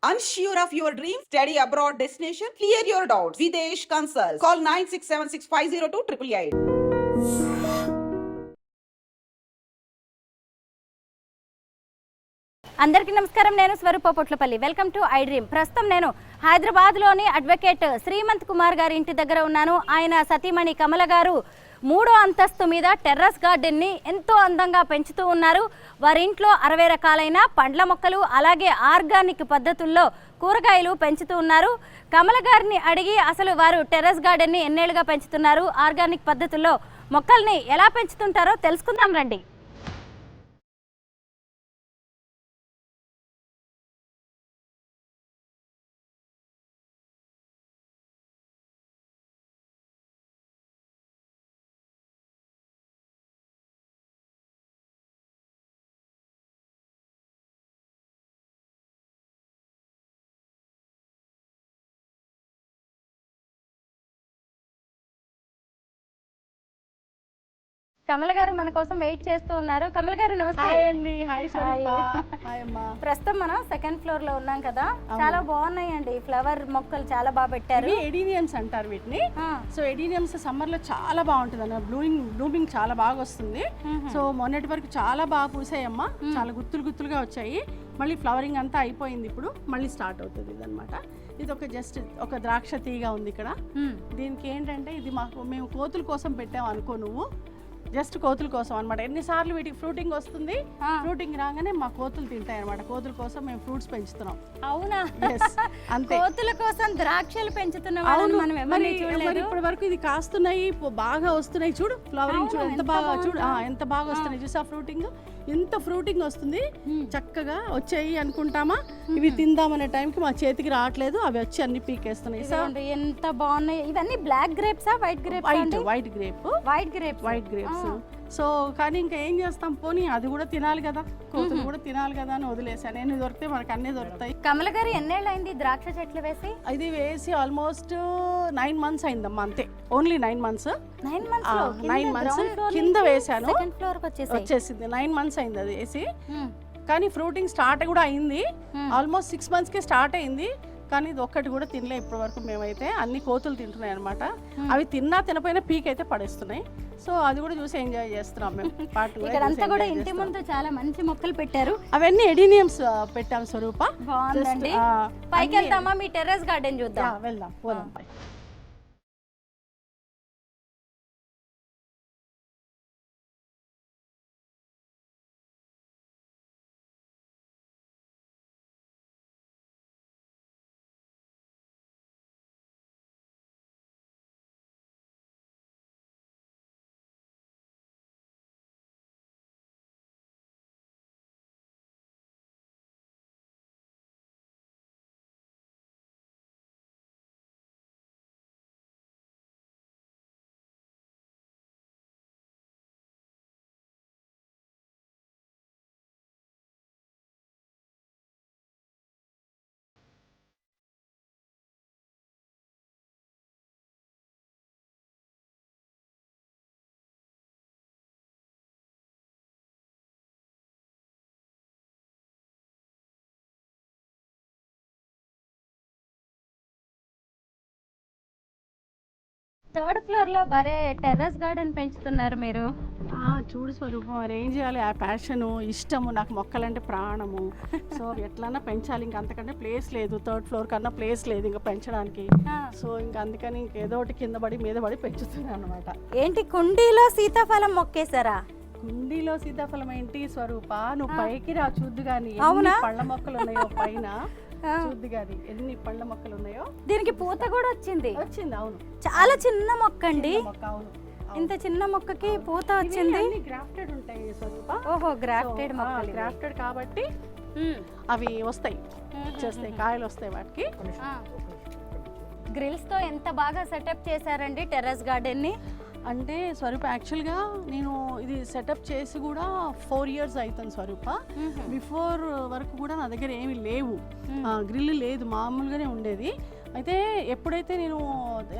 Unsure of your dream? Study abroad destination? Clear your doubts. Videsh Consult. Call 9676502888. అందరికీ నమస్కారం. నేను Swarupa Potlapalli. Welcome to I dream. ప్రస్తుతం నేను హైదరాబాద్లోని అడ్వకేట్ శ్రీమంత్ కుమార్ గారి ఇంటి దగ్గర ఉన్నాను. ఆయన సతీమణి కమల గారు 3వ అంతస్తు మీద టెర్రస్ గార్డెన్ని ఎంతో అందంగా పెంచుతూ ఉన్నారు. వారి ఇంట్లో 60 రకాలైన పండ్ల మొక్కలు అలాగే ఆర్గానిక్ పద్ధతుల్లో కూరగాయలు పెంచుతూ ఉన్నారు. కమల గారిని అడిగి అసలు వారు టెర్రస్ గార్డెన్ని ఎన్నేళ్లుగా పెంచుతున్నారు, ఆర్గానిక్ పద్ధతుల్లో మొక్కల్ని ఎలా పెంచుతుంటారో తెలుసుకుందాం రండి. కమల గారు మన కోసం వెయిట్ చేస్తూ ఉన్నారు. కమల గారు నమస్తే. ప్రస్తుతం మనం 2nd ఫ్లోర్ లో ఉన్నాం కదా, చాలా బాగున్నాయండి ఫ్లవర్ మొక్కలు, చాలా బాగా పెట్టారు. ఎడీనియమ్స్ అంటారు వీటిని. సో ఎడీనియమ్స్ సమ్మర్ లో చాలా బాగుంటుంది అన్న, బ్లూమింగ్ చాలా బాగా వస్తుంది. సో మొన్నటి వరకు చాలా బాగా పూసాయమ్మా, చాలా గుత్తులుగా వచ్చాయి. మళ్ళీ ఫ్లవరింగ్ అంతా అయిపోయింది, ఇప్పుడు మళ్ళీ స్టార్ట్ అవుతుంది ఇదనమాట. ఇది జస్ట్ ఒక ద్రాక్ష తీగ ఉంది ఇక్కడ. దీనికి ఏంటంటే ఇది మేము కోతుల కోసం పెట్టాము అనుకో, నువ్వు జస్ట్ కోతుల కోసం అనమాట. ఎన్నిసార్లు వీటికి ఫ్రూటింగ్ వస్తుంది, ఫ్రూటింగ్ రాగానే మా కోతులు తింటాయి అనమాట. కోతుల కోసం మేము ఫ్రూట్స్ పెంచుతున్నాం. అవునా? అంతే, కోతుల కోసం ద్రాక్షలు పెంచుతున్నాం. ఇప్పటి వరకు ఇది కాస్తున్నాయి, బాగా వస్తున్నాయి. చూడు ఫ్లవరింగ్, చూడు ఎంత బాగా, చూడు ఎంత బాగా వస్తున్నాయి. చూసా ఫ్రూటింగ్, ఎంత ఫ్రూటింగ్ వస్తుంది. చక్కగా వచ్చాయి అనుకుంటామా, ఇవి తిందామనే టైంకి మా చేతికి రావట్లేదు, అవి వచ్చి అన్ని పీకేస్తున్నాయి. ఎంత బాగున్నాయి. ఇవన్నీ బ్లాక్ గ్రేప్సా, white grapes? White grapes. So కానీ ఇంకా ఏం చేస్తాం, పోనీ అది కూడా తినాలి కదా, కోతులు కూడా తినాలి కదా అని వదిలేసాను. ఎన్ని దొరికితే మనకు అన్నీ దొరుకుతాయి. కమల గారు ఎన్నేళ్ళైంది ద్రాక్ష చెట్లు వేసి? ఇది వేసి ఆల్మోస్ట్ 9 months అయిందమ్మా, అంతే. Only 9 months. 9 months కింద వేసాను, వచ్చేసింది. 9 months అయింది అది వేసి. కానీ ఫ్రూటింగ్ స్టార్ట్ కూడా అయింది, ఆల్మోస్ట్ 6 months కి స్టార్ట్ అయింది. కానీ ఇది ఒక్కటి కూడా తినలే ఇప్పటి వరకు మేమైతే. అన్ని కోతులు తింటున్నాయి అనమాట. అవి తిన్నా తినపోయినా పీక్ అయితే పడేస్తున్నాయి. సో అది కూడా చూసి ఎంజాయ్ చేస్తున్నాం మేము. ఇక్కడంతా కూడా ఇంటి ముందు చాలా మంచి మొక్కలు పెట్టారు. అవన్నీ ఎడీనియమ్స్ పెట్టాం స్వరూప. బాగుందండి. పైకి వెళ్తామా, మీ టెర్రస్ గార్డెన్ చూద్దాం. వెళ్దాం, పోదాం. థర్డ్ ఫ్లోర్ లో బరే టెర్రస్ గార్డెన్ పెంచుతున్నారు మీరు. చూడు స్వరూపం, మరి ఏం చేయాలి, ఆ ప్యాషను, ఇష్టము, నాకు మొక్కలంటే ప్రాణము. సో ఎట్లన్నా పెంచాలి, ఇంకా అంతకంటే ప్లేస్ లేదు. 3rd ఫ్లోర్ కన్నా ప్లేస్ లేదు ఇంకా పెంచడానికి. సో ఇంకా అందుకని ఇంకేదో ఒకటి కింద పడి మీద పడి పెంచుతున్నాను అనమాట. ఏంటి, కుండీలో సీతాఫలం మొక్కేశారా? కుండీలో సీతాఫలం ఏంటి స్వరూప, నువ్వు పైకి రా చూద్దు గాని పళ్ళ మొక్కలు ఉన్నాయో పైన, చూద్దు గాని ఎన్ని పళ్ళ మొక్కలు ఉన్నాయో. దీనికి పూత కూడా వచ్చింది. అవును, చాలా చిన్న మొక్క అండి. అవును, ఇంత చిన్న మొక్కకి పూత వచ్చింది. గ్రాఫ్టెడ్ ఉంటాయి స్వరూప. ఓహో, గ్రాఫ్టెడ్ మొక్కలు. గ్రాఫ్టెడ్ కాబట్టి అవి వస్తాయి, వచ్చేస్తాయి, కాయలు వస్తాయి వాటికి. గ్రిల్స్ తో ఎంత బాగా సెటప్ చేశారండి టెర్రస్ గార్డెన్ ని. అంటే స్వరూప యాక్చువల్గా నేను ఇది సెటప్ చేసి కూడా 4 years అవుతుంది స్వరూప. బిఫోర్ వరకు కూడా నా దగ్గర ఏమి లేవు, గ్రిల్ లేదు, మామూలుగానే ఉండేది. అయితే ఎప్పుడైతే నేను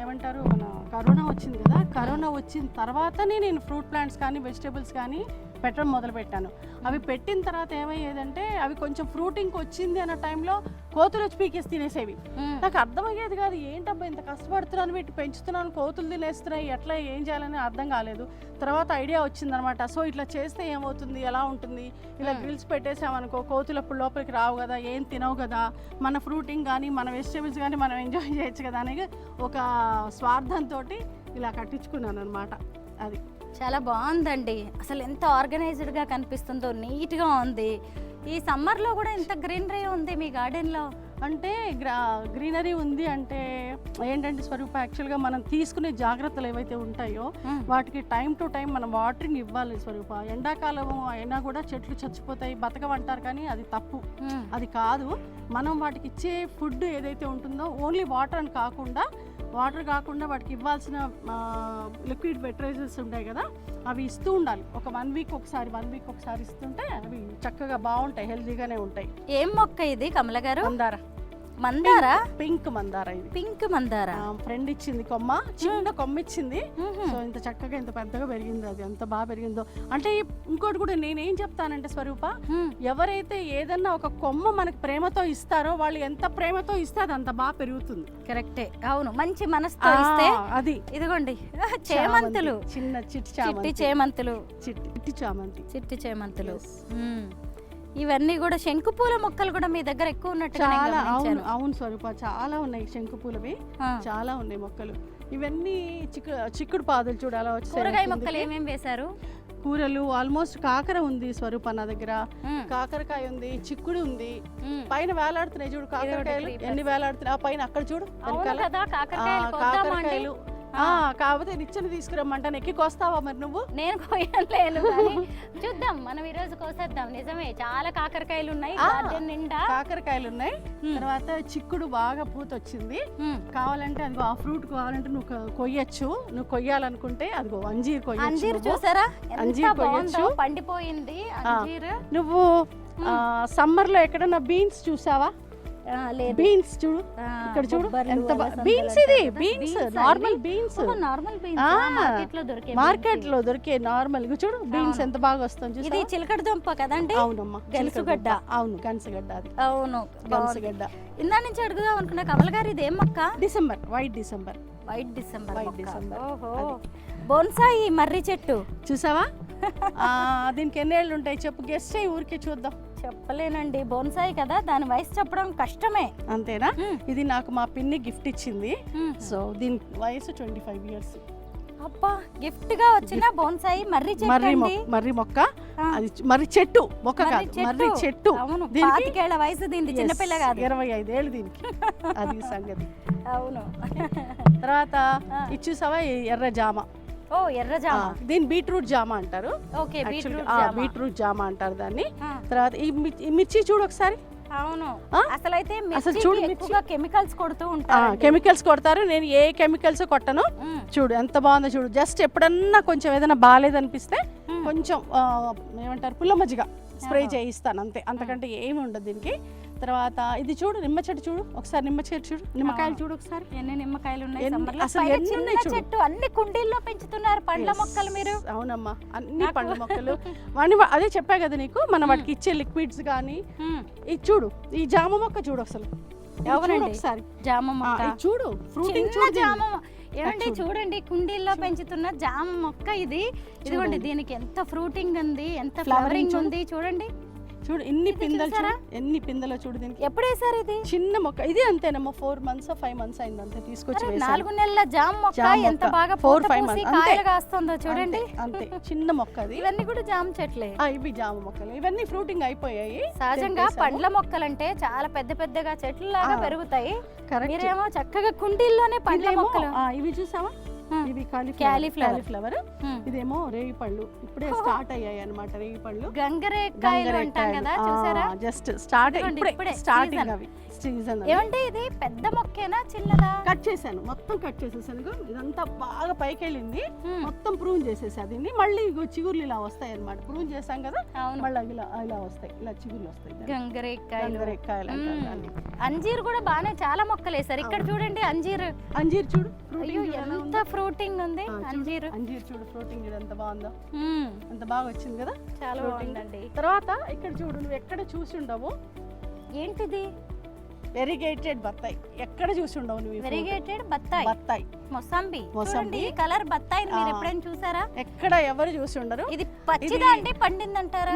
ఏమంటారు మన కరోనా వచ్చింది కదా, కరోనా వచ్చిన తర్వాతనే నేను ఫ్రూట్ ప్లాంట్స్ కానీ వెజిటేబుల్స్ కానీ పెట్టడం మొదలు పెట్టాను. అవి పెట్టిన తర్వాత ఏమయ్యేదంటే అవి కొంచెం ఫ్రూటింగ్కి వచ్చింది అన్న టైంలో కోతులు వచ్చి పీకేసి తినేసేవి. నాకు అర్థమయ్యేది కాదు, ఏంటబ్బా ఇంత కష్టపడుతున్నాను వీటి పెంచుతున్నాను, కోతులు తినేస్తున్నాయి, ఎట్లా ఏం చేయాలని అర్థం కాలేదు. తర్వాత ఐడియా వచ్చిందనమాట. సో ఇట్లా చేస్తే ఏమవుతుంది, ఎలా ఉంటుంది, ఇలా గ్రిల్స్ పెట్టేసామనుకో కోతులు అప్పుడు లోపలికి రావు కదా, ఏం తినవు కదా, మన ఫ్రూటింగ్ కానీ మన వెజిటేబుల్స్ కానీ మనం ఎంజాయ్ చేయొచ్చు కదా అనేది ఒక స్వార్థంతో ఇలా కట్టించుకున్నాను అనమాట. అది చాలా బాగుందండి. అసలు ఎంత ఆర్గనైజ్డ్గా కనిపిస్తుందో, నీట్గా ఉంది. ఈ సమ్మర్లో కూడా ఎంత గ్రీనరీ ఉంది మీ గార్డెన్లో. అంటే గ్రీనరీ ఉంది అంటే ఏంటంటే స్వరూప, యాక్చువల్గా మనం తీసుకునే జాగ్రత్తలు ఏవైతే ఉంటాయో వాటికి టైం టు టైం మనం వాటరింగ్ ఇవ్వాలి స్వరూప. ఎండాకాలం అయినా కూడా చెట్లు చచ్చిపోతాయి, బతకమంటారు, కానీ అది తప్పు. అది కాదు. మనం వాటికి ఇచ్చే ఫుడ్ ఏదైతే ఉంటుందో ఓన్లీ వాటర్ అని కాకుండా వాటికి ఇవ్వాల్సిన లిక్విడ్ ఫెర్టిలైజర్స్ ఉంటాయి కదా, అవి ఇస్తూ ఉండాలి. ఒక 1 వీక్ ఒకసారి ఇస్తుంటే అవి చక్కగా బాగుంటాయి, హెల్తీగానే ఉంటాయి. ఏం మొక్క ఇది కమల గారు? మందారా, పింక్ మందారా. ఇది పింక్ మందారా. ఫ్రెండ్ ఇచ్చింది కొమ్మ, చిన్న కొమ్మ ఇచ్చింది. సో ఇంత చక్కగా ఇంత పెద్దగా పెరిగింది, అది ఎంత బాగా పెరిగిందో. అంటే ఇంకోటి కూడా నేనేం చెప్తానంటే స్వరూప, ఎవరైతే ఏదన్నా ఒక కొమ్మ మనకు ప్రేమతో ఇస్తారో వాళ్ళు ఎంత ప్రేమతో ఇస్తే అది అంత బాగా పెరుగుతుంది. కరెక్టే, అవును. మంచి మనసుతో ఇస్తే అది. ఇదిగోండి చేమంతులు, చిన్న చిట్టి చేమంతులు, చిట్టి చామంతులు. ఇవన్నీ కూడా శంకుపూల మొక్కలు కూడా మీ దగ్గర ఎక్కువ ఉన్నట్టు. చాలా అవును స్వరూప, చాలా ఉన్నాయి శంకుపూలవి, చాలా ఉన్నాయి మొక్కలు. ఇవన్నీ చిక్కుడు పాదులు చూడాలా వచ్చి. కూరగాయ మొక్కలు ఏమేమి వేశారు? కూరలు ఆల్మోస్ట్ కాకర ఉంది స్వరూప నా దగ్గర, కాకరకాయ ఉంది, చిక్కుడు ఉంది. పైన వేలాడుతున్నాయి చూడు కాకరకాయలు, ఎన్ని వేలాడుతున్నాయి. ఆ పైన అక్కడ చూడు కాకరకాయలు. కాకపోతే నిచ్చెన తీసుకురమ్మంటాను, ఎక్కికొస్తావా మరి నువ్వు? నేను కోయలేను, చూద్దాం మనం ఈ రోజు కోసేద్దాం. నిజమే, చాలా కాకరకాయలు ఉన్నాయి, నిండా కాకరకాయలు ఉన్నాయి. తర్వాత చిక్కుడు బాగా పూత వచ్చింది. కావాలంటే అదిగో ఆ ఫ్రూట్ కావాలంటే నువ్వు కొయ్యొచ్చు, నువ్వు కొయ్యాలనుకుంటే అదిగో అంజీర్ కొయ్యొచ్చు. అంజీర్ చూసారా, అంజీర్ కొయ్యొచ్చు, పండిపోయింది అంజీర్. నువ్వు సమ్మర్ లో ఎక్కడన్నా బీన్స్ చూసావా? బీన్స్ చూడు, ఇక్కడ చూడు ఎంత బీన్స్. ఇది బీన్స్, నార్మల్ బీన్స్, మార్కెట్ లో దొరికే నార్మల్. చూడు బీన్స్ ఎంత బాగా వస్తుంది. ఇది చిలకడ దుంప కదండి? అవునమ్మా, గెలుసుగడ్డ. అవును, గన్సగడ్డ. అది అవును, గన్సగడ్డ. ఇందా నుంచి అడుగుదాం అనుకున్నా కమల గారు, ఇది ఏం మొక్క? December, white December. ఓహో, బోన్సాయి మర్రి చెట్టు చూసావా? దీనికి ఎన్నేళ్ళు ఉంటాయి చెప్పు, గెస్ట్ అయ్యి ఊరికే చూద్దాం. చెప్పలేనండి, బోన్సాయి కదా, దాని వయసు చెప్పడం కష్టమే. అంతేనా? ఇది నాకు మా పిన్ని గిఫ్ట్ ఇచ్చింది. సో దీని వయసు 25 years. అబ్బా, గిఫ్ట్ గా వచ్చిన బోన్సాయి మర్రి మొక్క. అది మర్రి చెట్టు, మొక్క కాదు, మర్రి చెట్టు. 25 ఏళ్ల వయసు దీనికి, చిన్నపిల్ల కాదు, 25 ఏళ్ళు దీనికి. అది సంగతి. అవును. తర్వాత ఇది చూసావా, ఎర్ర జామ. ఓ, ఎర్ర జామ. దీని బీట్రూట్ జామ అంటారు. ఓకే, బీట్రూట్ జామ అంటారు దాన్ని. తర్వాత ఈ మిర్చి చూడు ఒకసారి. అవును, అసలు చూడు, ఎక్కువగా కెమికల్స్ కొడుతూ ఉంటారు. కెమికల్స్ కొడతారు, నేను ఏ కెమికల్స్ కొట్టను. చూడు ఎంత బాగుందో చూడు. జస్ట్ ఎప్పుడన్నా కొంచెం ఏదైనా బాగాలేదనిపిస్తే కొంచెం ఏమంటారు పుల్ల మజ్జిగ స్ప్రే చేయిస్తాను, అంతే. అంతకంటే ఏమి ఉండదు దీనికి. తర్వాత ఇది చూడు, నిమ్మ చెట్టు చూడు ఒకసారి, నిమ్మ చెట్టు చూడు, నిమ్మకాయలు చూడు ఒకసారి. ఎన్ని నిమ్మకాయలు ఉన్నాయి అసలు. చెట్టు అన్ని కుండీల్లో పెంచుతున్నారు పండ్ల మొక్కలు మీరు. అవునమ్మా, అన్ని పండ్ల మొక్కలు. అదే చెప్పా కదా నీకు, మనం వాటికి ఇచ్చే లిక్విడ్స్ కానీ. ఇది చూడు, ఈ జామ మొక్క చూడు అసలు. ఒకసారి జామ మొక్క చూడు, ఫ్రూటింగ్ చూడు. జామ ఏమండి చూడండి, కుండీల్లో పెంచుతున్న జామ మొక్క ఇది. ఇదిగోండి, దీనికి ఎంత ఫ్రూటింగ్ ఉంది, ఎంత ఫ్లవరింగ్ ఉంది చూడండి. చూడు ఎన్ని పిందెలు, చూడు ఎన్ని పిందెలు చూడు. దీనికి ఎప్పుడు వేసారు? ఇది చిన్న మొక్క, ఇది అంతేనమ్మా 4 months 5 months అయింది అంతే, తీసుకొచ్చి 4 నెలల జామ మొక్క. ఎంత బాగా 4-5 months కాయలు కాస్తుందో చూడండి. అంతే, చిన్న మొక్క అది. ఇవన్నీ కూడా జామ చెట్లే. ఇవి జామ మొక్కలు, ఇవన్నీ ఫ్రూటింగ్ అయిపోయాయి. సహజంగా పండ్ల మొక్కలంటే చాలా పెద్ద పెద్దగా చెట్లు లాగా పెరుగుతాయి. మీరేమో చక్కగా కుండీల్లోనే పండ్ల మొక్కలు. ఇవి చూసావా, ఇవి కాలీఫ్లవర్. ఇదేమో రేగి పళ్ళు, ఇప్పుడే స్టార్ట్ అయ్యాయి అన్నమాట. రేగి పళ్ళు గంగరేకాయలు అంటాం కదా, చూసారా? జస్ట్ స్టార్ట్, ఇప్పుడే స్టార్టింగ్ అవి సీజన్. ఏమంటే ఇది పెద్ద మొక్కేనా చిన్నదా? కట్ చేశాను, మొత్తం కట్ చేసేసాను. ఇదంతా బాగా పైకి వెళ్ళింది, మొత్తం ప్రూన్ చేసేసా దీన్ని. మళ్ళీ చిగుర్లు ఇలా వస్తాయి అన్నమాట. ప్రూన్ చేసాం కదా, మళ్ళీ ఇలా వస్తాయి, ఇలా చిగుర్లు వస్తాయి. గంగరేకాయలు. అంజీర్ కూడా బాగానే చాలా మొక్కలు వేసారు. ఇక్కడ చూడండి, అంజీర్ చూడు ఫ్రూటింగ్ ఎంత ఫ్రూటింగ్ ఉంది అంజీరు. అంజీర్ చూడు ఫ్రూటింగ్ చూడు ఎంత బాగుందో, మ్మ్. ఎంత బాగా వచ్చింది కదా చాలా fruiting. బాగుందండి. తర్వాత ఇక్కడ చూడు, నువ్వు ఎక్కడ చూసి ఉండవు ఏంటిది? వెరిగేటెడ్ బత్తాయి, ఎక్కడ చూసి ఉండవు నువ్వు ఈ fruit. వెరిగేటెడ్ బత్తాయి, బత్తాయి మొసంబి. మొసంబి. చూడండి ఈ కలర్ బత్తాయి మీరు ఎప్పుడైనా చూసారా? ఎక్కడ ఎవరు చూసి ఉండరు. ఇది పచ్చిదా అంటే పండిందంటారా?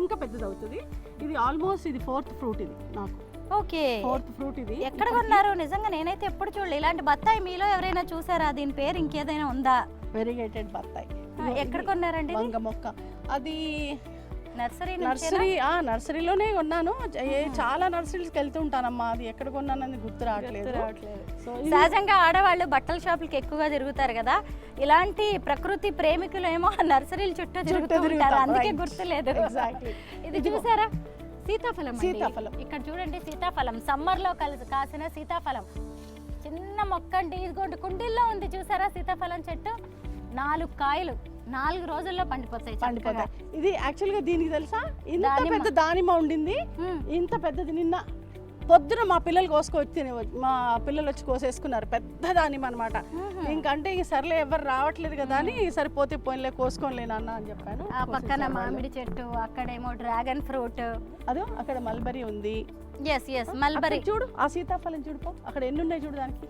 ఇంకా పెద్దది అవుతుంది. ఇది ఆల్మోస్ట్ ఇది 4th ఫ్రూట్, ఇది నాకు ఓకే. 4th ఫ్రూట్ ఇది. ఎక్కడ కొన్నారు? నిజంగా నేనైతే ఎప్పుడు చూడలేదు ఇలాంటి బత్తాయి. మీలో ఎవరైనా చూసారా? దీని పేరు ఇంకేదైనా ఉందా? వెరిగేటెడ్ బత్తాయి. ఎక్కడ కొన్నారండి? వంగ మొక్క అది నర్సరీ నర్సరీలోనే కొన్నాను. చాలా నర్సరీస్కి వెళ్తూ ఉంటానమ్మా, అది ఎక్కడ కొన్నానని గుర్తు రావట్లేదు. సో సహజంగా ఆడవాళ్ళు బట్టల షాపులకి ఎక్కువగా తిరుగుతారు కదా, ఇలాంటి ప్రకృతి ప్రేమికులు ఏమో నర్సరీల చుట్టూ తిరుగుతూ ఉంటారు, అందుకే గుర్తులేదు. ఇది చూసారా? సీతాఫలం. సీతాఫలం ఇక్కడ చూడండి, సీతాఫలం సమ్మర్ లో కాసిన సీతాఫలం. చిన్న మొక్క అండి, ఇదిగోండి కుండీల్లో ఉంది చూసారా సీతాఫలం చెట్టు. 4 కాయలు 4 రోజుల్లో పండిపోతాయి. ఇది యాక్చువల్ గా దీనికి తెలుసా, ఇంత దానిమ్మ. పెద్ద దానిమ్మ ఉండింది, ఇంత పెద్దది. నిన్న పొద్దున మా పిల్లలు కోసుకొచ్చి మా పిల్లలు వచ్చి కోసేసుకున్నారు, పెద్ద దానిమ్మ అనమాట. ఇంకంటే ఇంక సర్లే ఎవరు రావట్లేదు కదా అని సరిపోతే పోయినలే కోసుకోలేను అన్న అని చెప్పాను. ఆ పక్కన మామిడి చెట్టు, అక్కడేమో డ్రాగన్ ఫ్రూట్, అదో అక్కడ మల్బరీ ఉంది. Yes mulberry. చూడు ఆ సీతాఫలం చూడుకో, అక్కడ ఎన్ని ఉన్నాయి చూడు దానికి.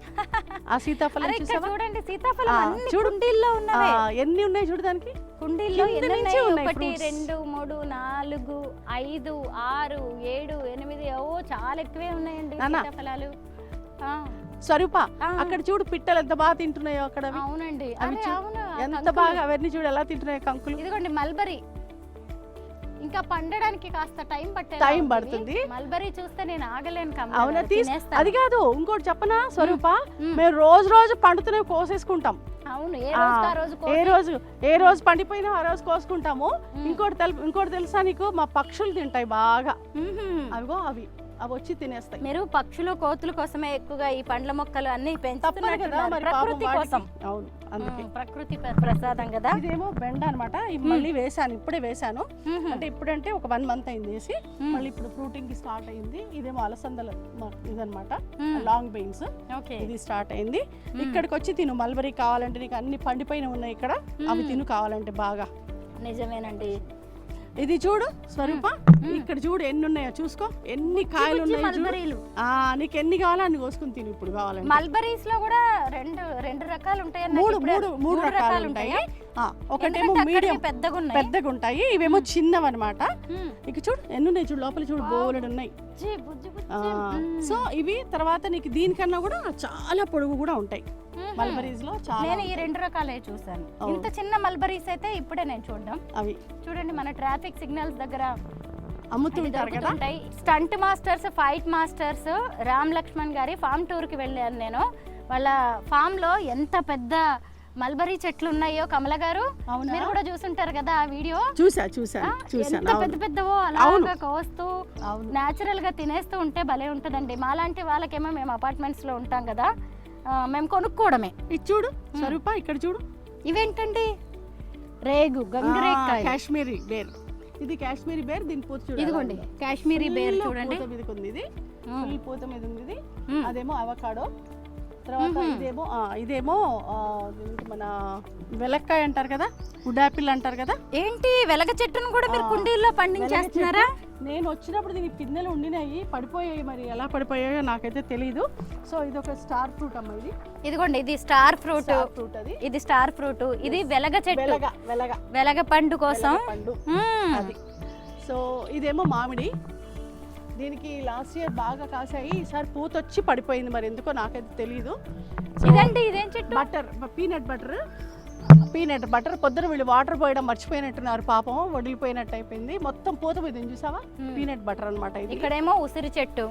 ఆ సీతాఫలం చూసావా? చూడండి సీతాఫలం అన్ని చూడు కుండీల్లో ఉన్నవే. ఎన్ని ఉన్నాయి చూడు దానికి. కుండీల్లో కింద ఎన్ని నుంచి ఉన్నాయి? ఉన్నాయి 1 2 3 4 5 6 7 8 ఓ చాలా ఎక్కువే ఉన్నాయండి సీతాఫలాలు. స్వరూప అక్కడ చూడు పిట్టలు ఎంత బాగా తింటున్నాయో అక్కడ. అవునండి, ఎంత బాగా అవన్నీ చూడు ఎలా తింటున్నాయో కంకులు. ఇదిగోండి మల్బరీ. ఇంకా పండడానికి కాస్త టైం పడుతుంది. మల్బరీ చూస్తే నేను ఆగలేను. అవునా, అది కాదు ఇంకోటి చెప్పనా స్వరూప, మేము రోజు పండుతూనే కోసేసుకుంటాం. అవును, ఏ రోజు పండిపోయినా ఆ రోజు కోసుకుంటాము. ఇంకోటి తెలుసా నీకు, మా పక్షులు తింటాయి బాగా. అవిగో అవి వచ్చి తినేస్తాయి. మీరు పక్షులు కోతుల కోసమే ఎక్కువగా ఈ పండ్ల మొక్కలు అన్ని పెంచుతున్నారు, ప్రకృతి కోసం. అవును, అందుకే ప్రకృతి ప్రసాదం కదా. ఇదేమో బెండ అనమాట, మళ్ళీ వేసాను, ఇప్పుడే వేసాను. అంటే ఇప్పుడంటే ఒక 1 మంత్ అయింది వేసి, మళ్ళీ ఇప్పుడు ఫ్రూటింగ్ స్టార్ట్ అయింది. ఇదేమో అలసందల ఇదనమాట, లాంగ్ బీన్స్. ఇది స్టార్ట్ అయింది. ఇక్కడికి వచ్చి తిను, మల్బరీ కావాలంటే నీకు అన్ని పండిపోయిన ఉన్నాయి ఇక్కడ, అవి తిను కావాలంటే బాగా. నిజమేనండి. ఇది చూడు స్వరూప, ఇక్కడ చూడు ఎన్ని ఉన్నాయో చూసుకో, ఎన్ని కాయలు ఉన్నాయి. నీకు ఎన్ని కావాలో అన్ని కోసుకుని తిను ఇప్పుడు కావాలంటే. మల్బరీస్ లో కూడా రెండు రకాలు ఉంటాయి. మూడు రకాలు ఉంటాయి. ఒకటేమో మీడియం పెద్దగా ఉంటాయి, ఇవేమో చిన్నవి అనమాట. ఇక చూడు ఎన్ని ఉన్నాయి చూడు, లోపల చూడు బోలెడు ఉన్నాయి. సో ఇవి తర్వాత నీకు దీనికన్నా కూడా చాలా పొడుగు కూడా ఉంటాయి మల్బరీస్ లో. నేను ఈ 2 రకాలే చూసాను. ఇంత చిన్న మల్బరీస్ అయితే ఇప్పుడే నేను చూడడం. అవి చూడండి మన ట్రాఫిక్ సిగ్నల్స్ దగ్గర అమ్ముతుంటారు కదా. Stunt masters, fight masters Ram Lakshman గారి ఫామ్ టూర్ కి వెళ్ళాను నేను. వాళ్ళ ఫామ్ లో ఎంత పెద్ద మల్బరీ చెట్లు ఉన్నాయో కమల గారు, మీరు కూడా చూసుంటారు కదా ఆ వీడియో. ఎంత పెద్ద పెద్దవో అలాగా కోస్తూ నేచురల్ గా తినేస్తూ ఉంటే భలే ఉంటదండి. మాలాంటి వాళ్ళకేమో మేము అపార్ట్మెంట్స్ లో ఉంటాం కదా, మేము కొనుక్కోవడమే. ఇది చూడు స్వరూప, ఇక్కడ చూడు ఇవేంటండి, రేగు గంగరేకాయ, కాశ్మీరీ బేర్. ఇది కాశ్మీరీ బేర్, దీని పూత చూడండి. ఇదిగోండి కాశ్మీరీ బేర్ చూడండి, ఇది ఫుల్ పూత మీద ఉంది. అదేమో అవకాడో. తర్వాత ఇదేమో మన వెలక్కాయ అంటారు కదా, వుడ్ యాపిల్ అంటారు కదా. ఏంటి వెలగ చెట్టును కూడా మీరు కుండీల్లో పండించేస్తున్నారా? నేను వచ్చినప్పుడు దీనికి పిందెలు ఉండినాయి, పడిపోయాయి, మరి ఎలా పడిపోయాయో నాకైతే తెలీదు. సో ఇది ఒక స్టార్ ఫ్రూట్ అమ్మ. ఇదిగోండి ఇది స్టార్ ఫ్రూట్. ఇది స్టార్ ఫ్రూట్, ఇది వెలగ చెట్టు, వెలగ పండు కోసం. అది. సో ఇదేమో మామిడి, దీనికి లాస్ట్ ఇయర్ బాగా కాసాయి, ఈసారి పూత వచ్చి పడిపోయింది, మరి ఎందుకో నాకైతే తెలీదు. ఇదండి ఇదేం చెట్టు? Butter, peanut butter. పొద్దున వీళ్ళు వాటర్ పోయడం మర్చిపోయినట్టున్నారు పాపం, వడిలిపోయినట్టు అయిపోయింది మొత్తం పూత మీద. చూసావా, పీనట్ బటర్ అనమాట. ఇక్కడేమో ఉసిరి చెట్టు.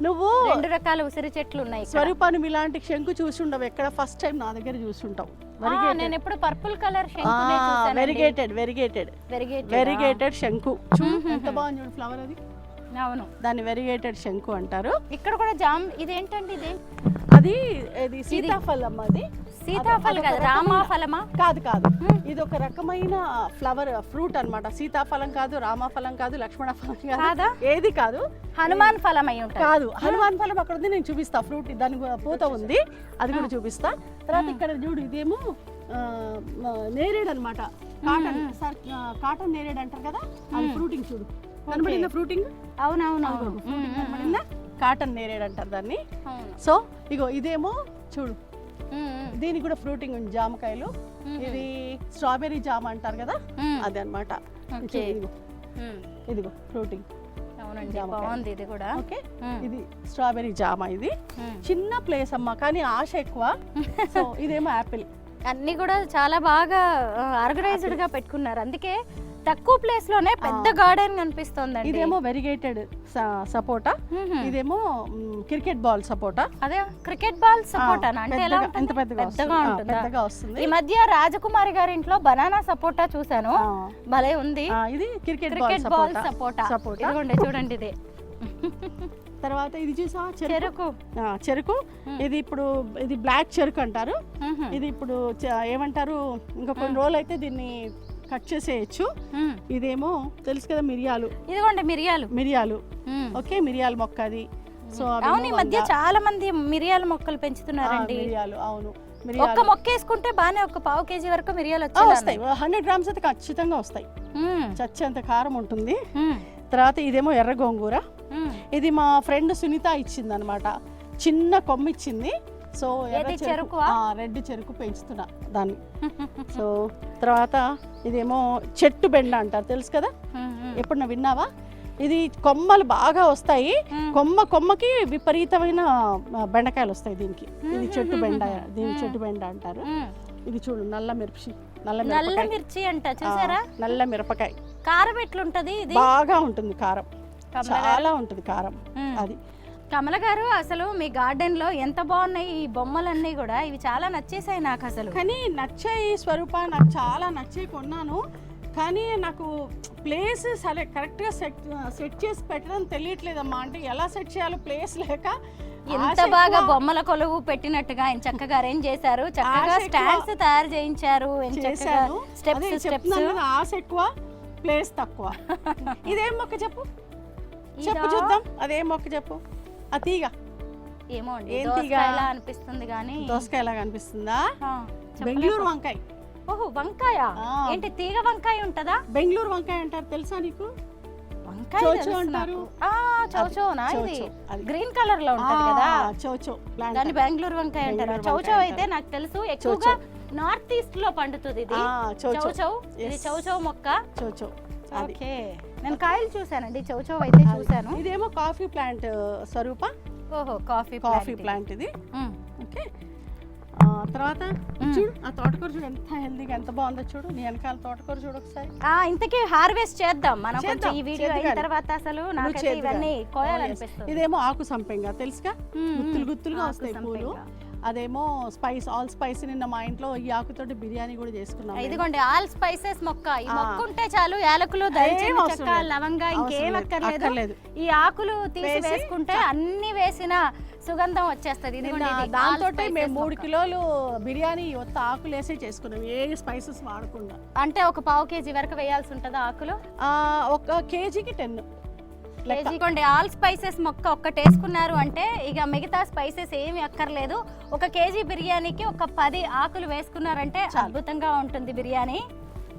నువ్వు 2 రకాల ఉసిరి చెట్లు ఉన్నాయి. స్వరూపాన్ని ఇలాంటి శంకు చూసుండవు ఎక్కడ, ఫస్ట్ టైం నా దగ్గర చూసుంటావు. నేను ఎప్పుడు పర్పుల్ కలర్ వెరిగేటెడ్ శంకు. ఎంత బాగుంది చూడు ఫ్లవర్ అది. అవును, దాన్ని వెరిగేటెడ్ శంకు అంటారు. ఇక్కడ కూడా జామ్. ఇదేంటండి? అది సీతాఫలం. అది సీతాఫలం కాదు, రామాఫలమా? కాదు కాదు, ఇది ఒక రకమైన ఫ్రూట్ అన్నమాట. సీతాఫలం కాదు, రామాఫలం కాదు, లక్ష్మణ ఫలం కాదు, ఏది కాదు. హనుమాన్ ఫలం అయి ఉంటుంది. కాదు, హనుమాన్ ఫలం అక్కడ ఉంది, నేను చూపిస్తా. ఫ్రూట్ దాని పూత ఉంది, అది కూడా చూపిస్తా. తర్వాత ఇక్కడ చూడు, ఇదేమో నేరేడు అనమాట. కాటన్ నేరేడు అంటారు కదా, అది ఫ్రూటింగ్ చూడు, కనబడిందా ఫ్రూటింగ్? అవునవును, కనబడిందా? కాటన్ నేరేడు అంటారు దాన్ని. సో ఇగో ఇదేమో చూడు, దీనికి కూడా ఫ్రూటింగ్ ఉంది, జామకాయలు. ఇది స్ట్రాబెర్రీ జామ అంటారు కదా, అది అనమాట. ఇదిగో ఫ్రూటింగ్. బాగుంది ఇది కూడా. ఓకే, ఇది స్ట్రాబెర్రీ జామ. ఇది చిన్న ప్లేస్ అమ్మా, కానీ ఆశ ఎక్కువ. సో ఇదేమో యాపిల్. అన్ని కూడా చాలా బాగా ఆర్గనైజ్డ్ గా పెట్టుకున్నారు, అందుకే తక్కువ ప్లేస్ లోనే పెద్ద గార్డెన్ కనిపిస్తుంది. ఇదేమో వెరిగేటెడ్ సపోటా, ఇదేమో క్రికెట్ బాల్ సపోటా. అదే క్రికెట్ బాల్ సపోటా అంటే ఎలా ఎంత పెద్దగా వస్తుంది. ఈ మధ్య రాజకుమారి గారి ఇంట్లో బనానా సపోటా చూసాను, భలే ఉంది. ఇది క్రికెట్ బాల్ సపోటా. ఇదిగోండి చూడండి, ఇదే. తర్వాత ఇది చూసా, చెరుకు. ఇది ఇప్పుడు ఇది బ్లాక్ చెరుకు అంటారు. ఇది ఇప్పుడు ఏమంటారు, ఇంకా కొన్ని రోజులు అయితే దీన్ని కట్ చేసేయచ్చు. ఇదేమో తెలుసు కదా, మిరియాలు. ఇదిగోండి మిరియాలు. ఓకే, మిరియాల మొక్క అది. సో అవును, ఈ మధ్య చాలా మంది మిరియాల మొక్కలు పెంచుతున్నారండి. మిరియాలు, అవును. ఒక్క మొక్క వేసుకుంటే బానే ఒక పావు కేజీ వరకు మిరియాలు వస్తాయి. 100 గ్రామ్స్ అయితే ఖచ్చితంగా వస్తాయి. చచ్చేంత కారం ఉంటుంది. తర్వాత ఇదేమో ఎర్ర గోంగూర. ఇది మా ఫ్రెండ్ సునీత ఇచ్చింది అనమాట, చిన్న కొమ్మ ఇచ్చింది. సో రెడ్ చెరుకు పెంచుతున్నా దాన్ని. సో తర్వాత ఇదేమో చెట్టు బెండ అంటారు, తెలుసు కదా, ఎప్పుడన్నా విన్నావా? ఇది కొమ్మలు బాగా వస్తాయి, కొమ్మకి విపరీతమైన బెండకాయలు వస్తాయి దీనికి. ఇది చెట్టు బెండ, దీని చెట్టు బెండ అంటారు. ఇది చూడు, నల్ల మిర్చి అంట, చూసారా? నల్ల మిరపకాయ. కారం ఎట్లుంటది? బాగా ఉంటుంది కారం, చాలా ఉంటుంది కారం. అది కమల గారు, అసలు మీ గార్డెన్ లో ఎంత బాగున్నాయి ఈ బొమ్మలన్నీ కూడా, ఇవి చాలా నచ్చేసాయి నాకు. అసలు కానీ నచ్చాయి స్వరూప, నాకు చాలా నచ్చాయి, కొన్నాను. కానీ నాకు ప్లేస్ కరెక్ట్గా సెట్ చేసి పెట్టడం తెలియట్లేదమ్మా. అంటే ఎలా సెట్ చేయాలో ప్లేస్ లేక. ఎంత బాగా బొమ్మల కొలువు పెట్టినట్టుగా ఆయన చక్కగా అరేంజ్ చేశారు, చక్కగా స్టాండ్స్ తయారు చేయించారు. ఆశ ఎక్కువ, ప్లేస్ తక్కువ. ఇదేం మొక్క చెప్పు చూద్దాం, అదేం మొక్క చెప్పు. ఆ తీగ ఏమో దోసకాయలా అనిపిస్తుంది, కానీ దోసకాయలాగా అనిపిస్తుందా? బెంగళూరు వంకాయ. ఓహో, వంకాయ ఏంటి? తీగ వంకాయ ఉంటదా? బెంగళూరు వంకాయ అంటారు, తెలుసా నీకు? గ్రీన్ కలర్ లో ఉంటది కదా, దాన్ని బెంగళూరు వంకాయ అంటారు. చౌచౌ అయితే నాకు తెలుసు, ఎక్కువగా నార్త్ ఈస్ట్ లో పండుతుంది ఇది. చౌచౌ మొక్క. ఓకే, నేను కాయలు చూసానండి, చౌచౌ అయితే చూసాను. ఇదేమో కాఫీ ప్లాంట్ స్వరూప. ఓహో, కాఫీ ప్లాంట్ ఇది. ఓకే, తర్వాత చూడు, ఆ తోటకూర చూడు ఎంత హెల్దీగా, ఎంత బాగుందో చూడు. నీ వెనకాల తోటకూర చూడు ఒకసారి. ఇంతకీ హార్వెస్ట్ చేద్దాం మనం కొంచెం ఈ వీడియో అయిన తర్వాత. అసలు నాకైతే ఇవన్నీ కోయాలనిపిస్తుంది. ఇదేమో ఆకు సంపెంగ, తెలుసుగా, గుత్తులుగా వస్తాయి పూలు. అదేమో ఆల్ స్పైస్. నిన్న మా ఇంట్లో ఈ ఆకుతోటి బిర్యానీ కూడా చేసుకున్నాం. ఇదిగోండి ఆల్ స్పైసెస్ మొక్క. ఈ మొక్క ఉంటే చాలు, యాలకులు, దాల్చిన చెక్క, లవంగా, ఇంకేం అక్కర్లేదు. ఈ ఆకులు తీసి వేసుకుంటే అన్ని వేసిన సుగంధం వచ్చేస్తుంది. దాంతో మేము 3 కిలోలు బిర్యానీ ఆకులు వేసే చేసుకున్నాం, ఏ స్పైసెస్ వాడకుండా. అంటే ఒక పావు కేజీ వరకు వేయాల్సి ఉంటుందా ఆకులు? 1 కేజీకి 10. ఆల్ స్పైసెస్ మొక్క ఒక్కటి వేసుకున్నారు అంటే ఇక మిగతా స్పైసెస్ ఏమి అక్కర్లేదు. 1 కేజీ బిర్యానీకి ఒక 10 ఆకులు వేసుకున్నారంటే అద్భుతంగా ఉంటుంది బిర్యానీ.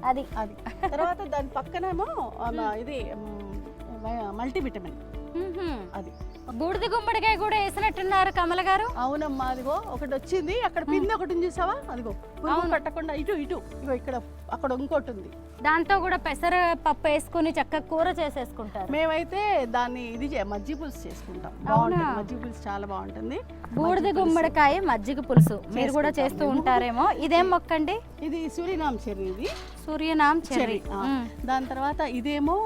అది తర్వాత దాని పక్కనేమో ఇది మల్టీవిటమిన్. అది బూడిద గుమ్మడికాయ కూడా వేసినట్టున్నారు కమల గారు. అవునమ్మా, అదిగో ఒకటి వచ్చింది, అక్కడ పిండి ఒకటి చూసావా? అదిగో కట్టకుండా ఇటు ఇగో ఇక్కడ, అక్కడ ఇంకోటి ఉంది. దాంతో కూడా పెసర పప్పు వేసుకుని చక్కగా కూర చేసేసుకుంటారు. మేమైతే దాన్ని మజ్జిగ పులుసు చేసుకుంటాం. మజ్జిగ పులుసు చాలా బాగుంటుంది. బూడిద గుమ్మడికాయ మజ్జిగ పులుసు మీరు కూడా చేస్తూ ఉంటారేమో. ఇదేం మొక్క అండి? ఇది సూర్యనామ్ చెర్రీ. ఇది సూర్యనామ్ చెర్రీ. దాని తర్వాత ఇదేమో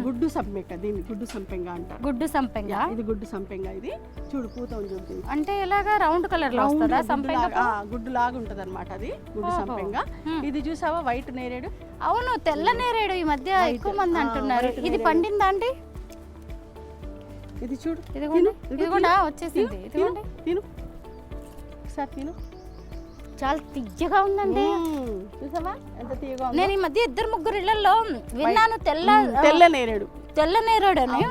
గుడ్డు సంపెంగ. దీన్ని గుడ్డు సంపెంగ అంటారు. గుడ్డు సంపెంగ. ఇది గుడ్డు సంపెంగ. ఇది చూడు, పూత ఉంది. అంటే ఎలాగా రౌండ్ కలర్ లో వస్తుందా సంపెంగ? గుడ్డు లాగా ఉంటది అనమాట అది గుడ్డు సంపెంగ. ఇది చూసావా, వైట్ నేరేడు. అవును, తెల్ల నేరేడు ఈ మధ్య ఎక్కువ మంది అంటున్నారు. ఇది పండిందా అండి? ఇది చూడు, ఇది కూడా వచ్చేసింది. తిను ఒకసారి, తిను. చాలా తియ్యగా ఉందండి. చూసావా ఎంత తీయగా ఉందో. నేను ఈ మధ్య 2-3 ఇళ్లలో విన్నాను తెల్ల నేరేడు. తెల్ల నేరేడు అని.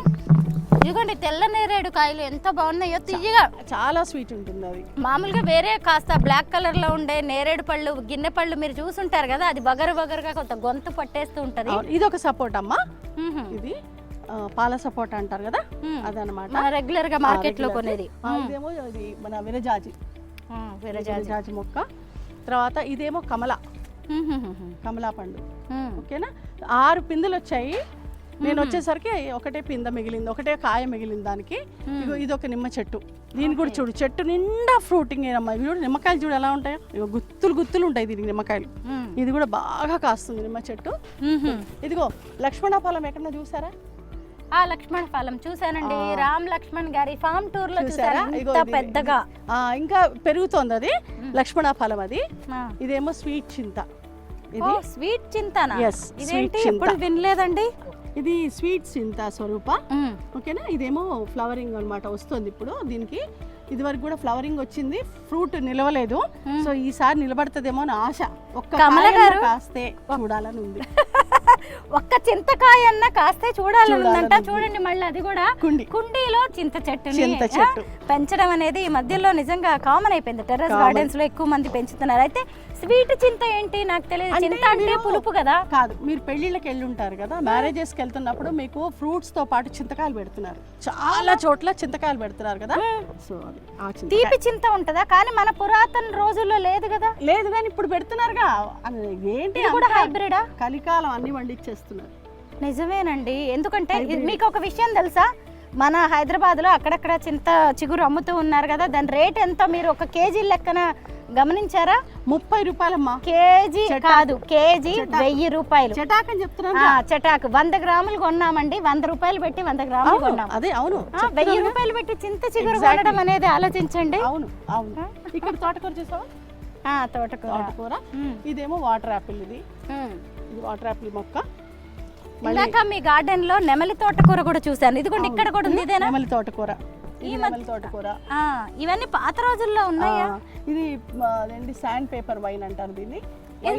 ఇదిగోండి తెల్ల నేరేడు కాయలు ఎంత బాగున్నాయో, తియ్యగా చాలా స్వీట్ ఉంటుంది అది. మామూలుగా వేరే కాస్త బ్లాక్ కలర్ లో ఉండే నేరేడు పళ్ళు, గిన్నె పళ్ళు మీరు చూసుంటారు కదా, అది బగరుగా కొంత గొంతు పట్టేస్తూ ఉంటది. ఇది ఒక సపోర్ట్ అమ్మా. ఇది పాల సపోర్ట్ అంటారు కదా, అదనమాట. మన రెగ్యులర్ గా మార్కెట్ లో కొనేది. ఇదేమో ఇది మన విరజాజి మొక్క. తర్వాత ఇదేమో కమలా పండు. ఓకేనా, 6 పిందెలు వచ్చాయి. నేను వచ్చేసరికి ఒకటే పింద మిగిలింది, ఒకటే కాయ మిగిలింది దానికి. ఇగో ఇది ఒక నిమ్మ చెట్టు. దీని కూడా చూడు, చెట్టు నిండా ఫ్రూటింగ్ ఏనమ్మా. చూడు నిమ్మకాయలు చూడు ఎలా ఉంటాయో, ఇగో గుత్తులు ఉంటాయి దీనికి నిమ్మకాయలు. ఇది కూడా బాగా కాస్తుంది నిమ్మ చెట్టు. ఇదిగో లక్ష్మణ ఫలం ఎక్కడన్నా చూసారా? ఆ లక్ష్మణ ఫలం చూసానండి, రామ్ లక్ష్మణ్ గారి ఫామ్ టూర్ లో చూసారా, పెద్దగా ఇంకా పెరుగుతోంది అది లక్ష్మణ ఫలం. అది ఇదేమో స్వీట్ చింత. ఇది స్వీట్ చింతనా? ఇదేంటి ఎప్పుడు వినలేదండి. ఇది స్వీట్ చింత స్వరూప. ఓకేనా, ఇదేమో ఫ్లవరింగ్ అన్నమాట, వస్తుంది ఇప్పుడు. దీనికి ఇది వరకు కూడా ఫ్లవరింగ్ వచ్చింది, ఫ్రూట్ నిలవలేదు. సో ఈసారి నిలబడుతుందేమో అని ఆశ. కాస్తే చూడాలని ఉంది. ఒక్క చింతకాయ అన్న కాస్తే చూడాలని ఉందంట. చూడండి మళ్ళీ అది కూడా కుండీలో చింత చెట్టు పెంచడం అనేది ఈ మధ్యలో నిజంగా కామన్ అయిపోయింది. టెర్రస్ గార్డెన్స్ లో ఎక్కువ మంది పెంచుతున్నారు. అయితే స్వీట్ చింత ఏంటి నాకు తెలియదు. చింత అంటే పులుపు కదా? కాదు, మీరు పెళ్లిళ్ళకి వెళ్ళి ఉంటారు కదా, మ్యారేజెస్ కి వెళ్తున్నప్పుడు మీకు ఫ్రూట్స్ తో పాటు చింతకాయలు పెడుతున్నారు, చాలా చోట్ల చింతకాయలు పెడుతున్నారు కదా. సో తీపి చింత ఉంటదా? కానీ మన పురాతన రోజుల్లో లేదు కదా. లేదు కానీ ఇప్పుడు పెడుతున్నారుగా. ఏంటి కూడా హైబ్రిడా? కలికాలం అన్ని వండిచ్చేస్తున్నారు. నిజమేనండి. ఎందుకంటే మీకు ఒక విషయం తెలుసా, మన హైదరాబాద్ లో అక్కడక్కడ చింత చిగురు అమ్ముతూ ఉన్నారు కదా, దాని రేట్ ఎంత మీరు ఒక కేజీ లెక్కన గమనించారా? 30 రూపాయలమ్మా. కేజీ కాదు, కేజీ 1000 రూపాయలు. చటాక్ అని చెప్తున్నా. చటాక్ 100 గ్రాములు కొన్నామండి, 100 రూపాయలు పెట్టి 100 గ్రాములు కొన్నాం. అదే అవును, 1000 రూపాయలు పెట్టి చింత చిగురు కొనడం అనేది ఆలోచించండి. అవును అవును. ఇక్కడ తోటకూర చూసావా? తోటకూర. ఇదేమో వాటర్ యాపిల్. ఇది వాటర్ యాపిల్ మొక్క. ఇందాక మీ గార్డెన్ లో నెమలి తోటకూర కూడా చూసాను. ఇదిగోండి ఇక్కడ కూడా ఉంది. ఇదేనా నెమలి తోటకూర? తోటకూర. ఇవన్నీ పాత రోజుల్లో ఉన్నాయా? ఇది శాండ్ పేపర్ వైన్ అంటారు దీన్ని.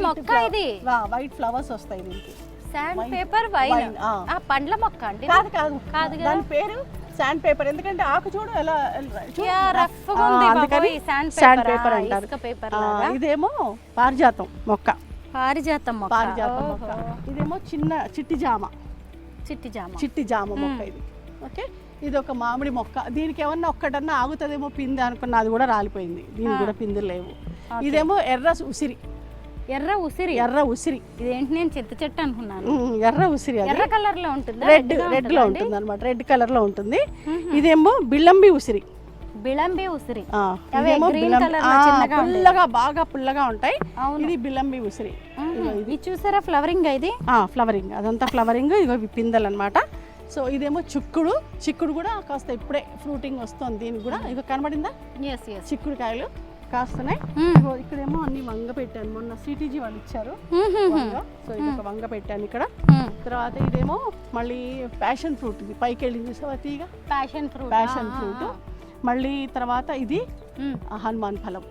మొక్క ఇది వైట్ ఫ్లవర్స్ వస్తాయి దీనికి. శాండ్ పేపర్ వైన్ పండ్ల మొక్క అండి? కాదు కాదు కాదు, దాని పేరు శాండ్ పేపర్. ఎందుకంటే ఆకు చూడు ఎలా శాండ్ పేపర్ అంటారు. ఇదేమో పారిజాతం మొక్క. పారిజాతం మొక్క. ఇదేమో చిట్టి జామ మొక్క ఇది. ఓకే, ఇది ఒక మామిడి మొక్క. దీనికి ఏమన్నా ఒక్కటన్నా ఆగుతుందేమో పిందె అనుకున్నా, అది కూడా రాలిపోయింది. దీనికి కూడా పిందెలు లేవు. ఇదేమో ఎర్ర ఉసిరి. ఇదేంటి, నేను చింత చెట్టు అనుకున్నాను. ఎర్ర ఉసిరి, ఎర్ర కలర్ లో ఉంటుంది, రెడ్ లో ఉంటుంది అనమాట. రెడ్ కలర్ లో ఉంటుంది. ఇదేమో బిల్లంబి ఉసిరి. పుల్లగా, బాగా పుల్లగా ఉంటాయి. ఇది బిల్లంబి ఉసిరి. ఇది చూసారా ఫ్లవరింగ్? ఇది ఫ్లవరింగ్, అదంతా ఫ్లవరింగ్. ఇగో పిందెలు అనమాట. సో ఇదేమో చిక్కుడు కూడా కాస్త ఇప్పుడే ఫ్రూటింగ్ వస్తుంది. దీనికి కూడా ఇక కనబడిందా? చిక్కుడు కాయలు కాస్తున్నాయి. ఇక్కడేమో అన్ని వంగ పెట్టాను, మొన్న సిటీజీ వాళ్ళు ఇచ్చారు. సో ఇది ఒక వంగ పెట్టాను ఇక్కడ. తర్వాత ఇదేమో మళ్ళీ ప్యాషన్ ఫ్రూట్. ఇది పైకి వెళ్ళి చూసావా తీగ? Passion fruit. మళ్ళీ తర్వాత ఇది హనుమాన్ ఫలం.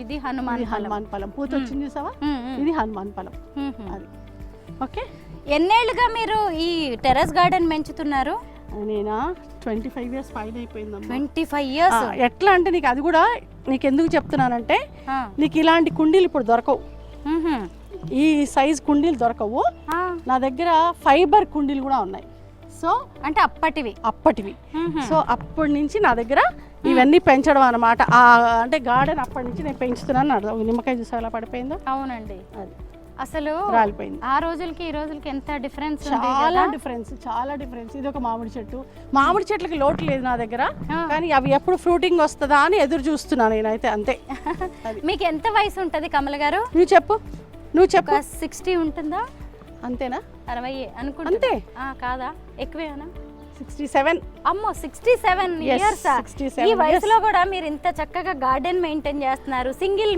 ఇది హనుమాన్ ఫలం. పూత వచ్చింది చూసావా? ఇది హనుమాన్ ఫలం. అది ఓకే. ఎన్నేళ్ళుగా మీరు ఈ టెర్రస్ గార్డెన్ పెంచుతున్నారు? నేనా 25 years పైన అయిపోయిందమ్మా. 25 years. ఎట్లా అంటే నీకు అది కూడా నీకు ఎందుకు చెప్తున్నానంటే, నీకు ఇలాంటి కుండీలు ఇప్పుడు దొరకవు. ఈ సైజ్ కుండీలు దొరకవు. నా దగ్గర ఫైబర్ కుండీలు కూడా ఉన్నాయి. సో అంటే అప్పటివి. సో అప్పటి నుంచి నా దగ్గర ఇవన్నీ పెంచడం అనమాట. అంటే గార్డెన్ అప్పటి నుంచి నేను పెంచుతున్నాను. నిమ్మకాయ చూసా ఎలా పడిపోయిందో. అవునండి, అది అసలు రాలిపోయింది. ఆ రోజులకి ఈ రోజులకి ఎంత డిఫరెన్స్, చాలా డిఫరెన్స్. ఇది ఒక మామిడి చెట్టు. మామిడి చెట్లకి లోటు లేదు నా దగ్గర, కానీ అవి ఎప్పుడు ఫ్రూటింగ్ వస్తుందా అని ఎదురు చూస్తున్నాను నేనైతే. అంతే. మీకు ఎంత వయసు ఉంటది కమల గారు? నువ్వు చెప్పు. 60 ఉంటుందా? అంతేనా? 60 అనుకుంటా. అంతే కాదా? ఎక్కువేనా? 67. అమ్మో, 67 years. ఈ వయసులో కూడా మీరు ఇంత చక్కగా గార్డెన్ మెయింటైన్ చేస్తున్నారు. సింగిల్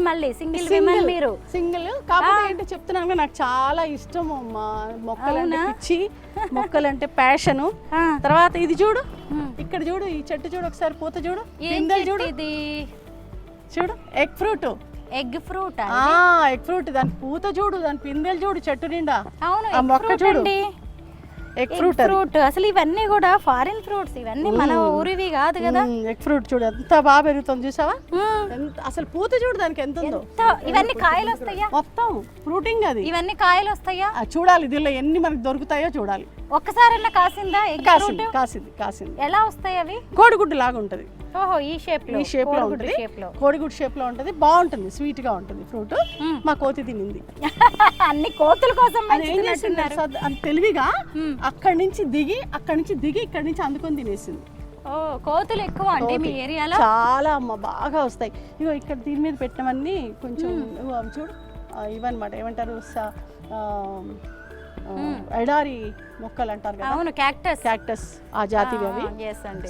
విమెన్ మీరు? సింగిల్. కాకపోతే ఏంటో చెప్తున్నాను, నాకు చాలా ఇష్టం అమ్మా మొక్కలంటే పిచ్చి, మొక్కలంటే ప్యాషన్. తర్వాత ఇది చూడు, ఇక్కడ చూడు, ఈ చెట్టు చూడు ఒకసారి, పూత చూడు, పిందెలు చూడు. ఇది చూడు, egg fruit. Egg fruit egg fruit, దాని పూత చూడు, దాని పిందెలు చూడు, చెట్టు నిండా. అవును, ఆ మొక్క చూడు, ఎగ్ ఫ్రూట్. అసలు ఇవన్నీ కూడా ఫారిన్ ఫ్రూట్స్, ఇవన్నీ మన ఊరివి కాదు కదా. ఎగ్ ఫ్రూట్ చూడు ఎంత బాగా పెరుగుతుంది చూసావా, అసలు పూత చూడు దానికి ఎంత ఉందో. ఇవన్నీ కాయలు వస్తాయా? మొత్తం ఫ్రూటింగ్ అది. ఇవన్నీ కాయలు వస్తాయా? చూడాలి దీనిలో ఎన్ని మనకు దొరుకుతాయో చూడాలి. ఒక్కసారైనా కాసిందా? కాసింది కాసింది కాసింది. ఎలా వస్తాయి అవి? కోడిగుడ్డు లాగా ఉంటది. ఓహో, ఈ షేప్ లో ఉంటుంది, కోడిగుడ్డు షేప్ లో ఉంటది, బాగుంటుంది, స్వీట్ గా ఉంటుంది ఫ్రూట్. మా కోతి తినింది. అన్ని కోతుల కోసం తెలివిగా అక్కడి నుంచి దిగి ఇక్కడి నుంచి అందుకొని తినేసింది. ఓ, కోతులు ఎక్కువ అంటే మీ ఏరియాలో? చాలా అమ్మ, బాగా వస్తాయి. ఇగో ఇక్కడ దీని మీద పెట్టినవన్నీ కొంచెం అవి చూడు, ఇవన్నమాట ఏమంటారు, ఎడారి మొక్కలు అంటారు కదా. అవును, క్యాక్టస్ ఆ జాతివి అవి.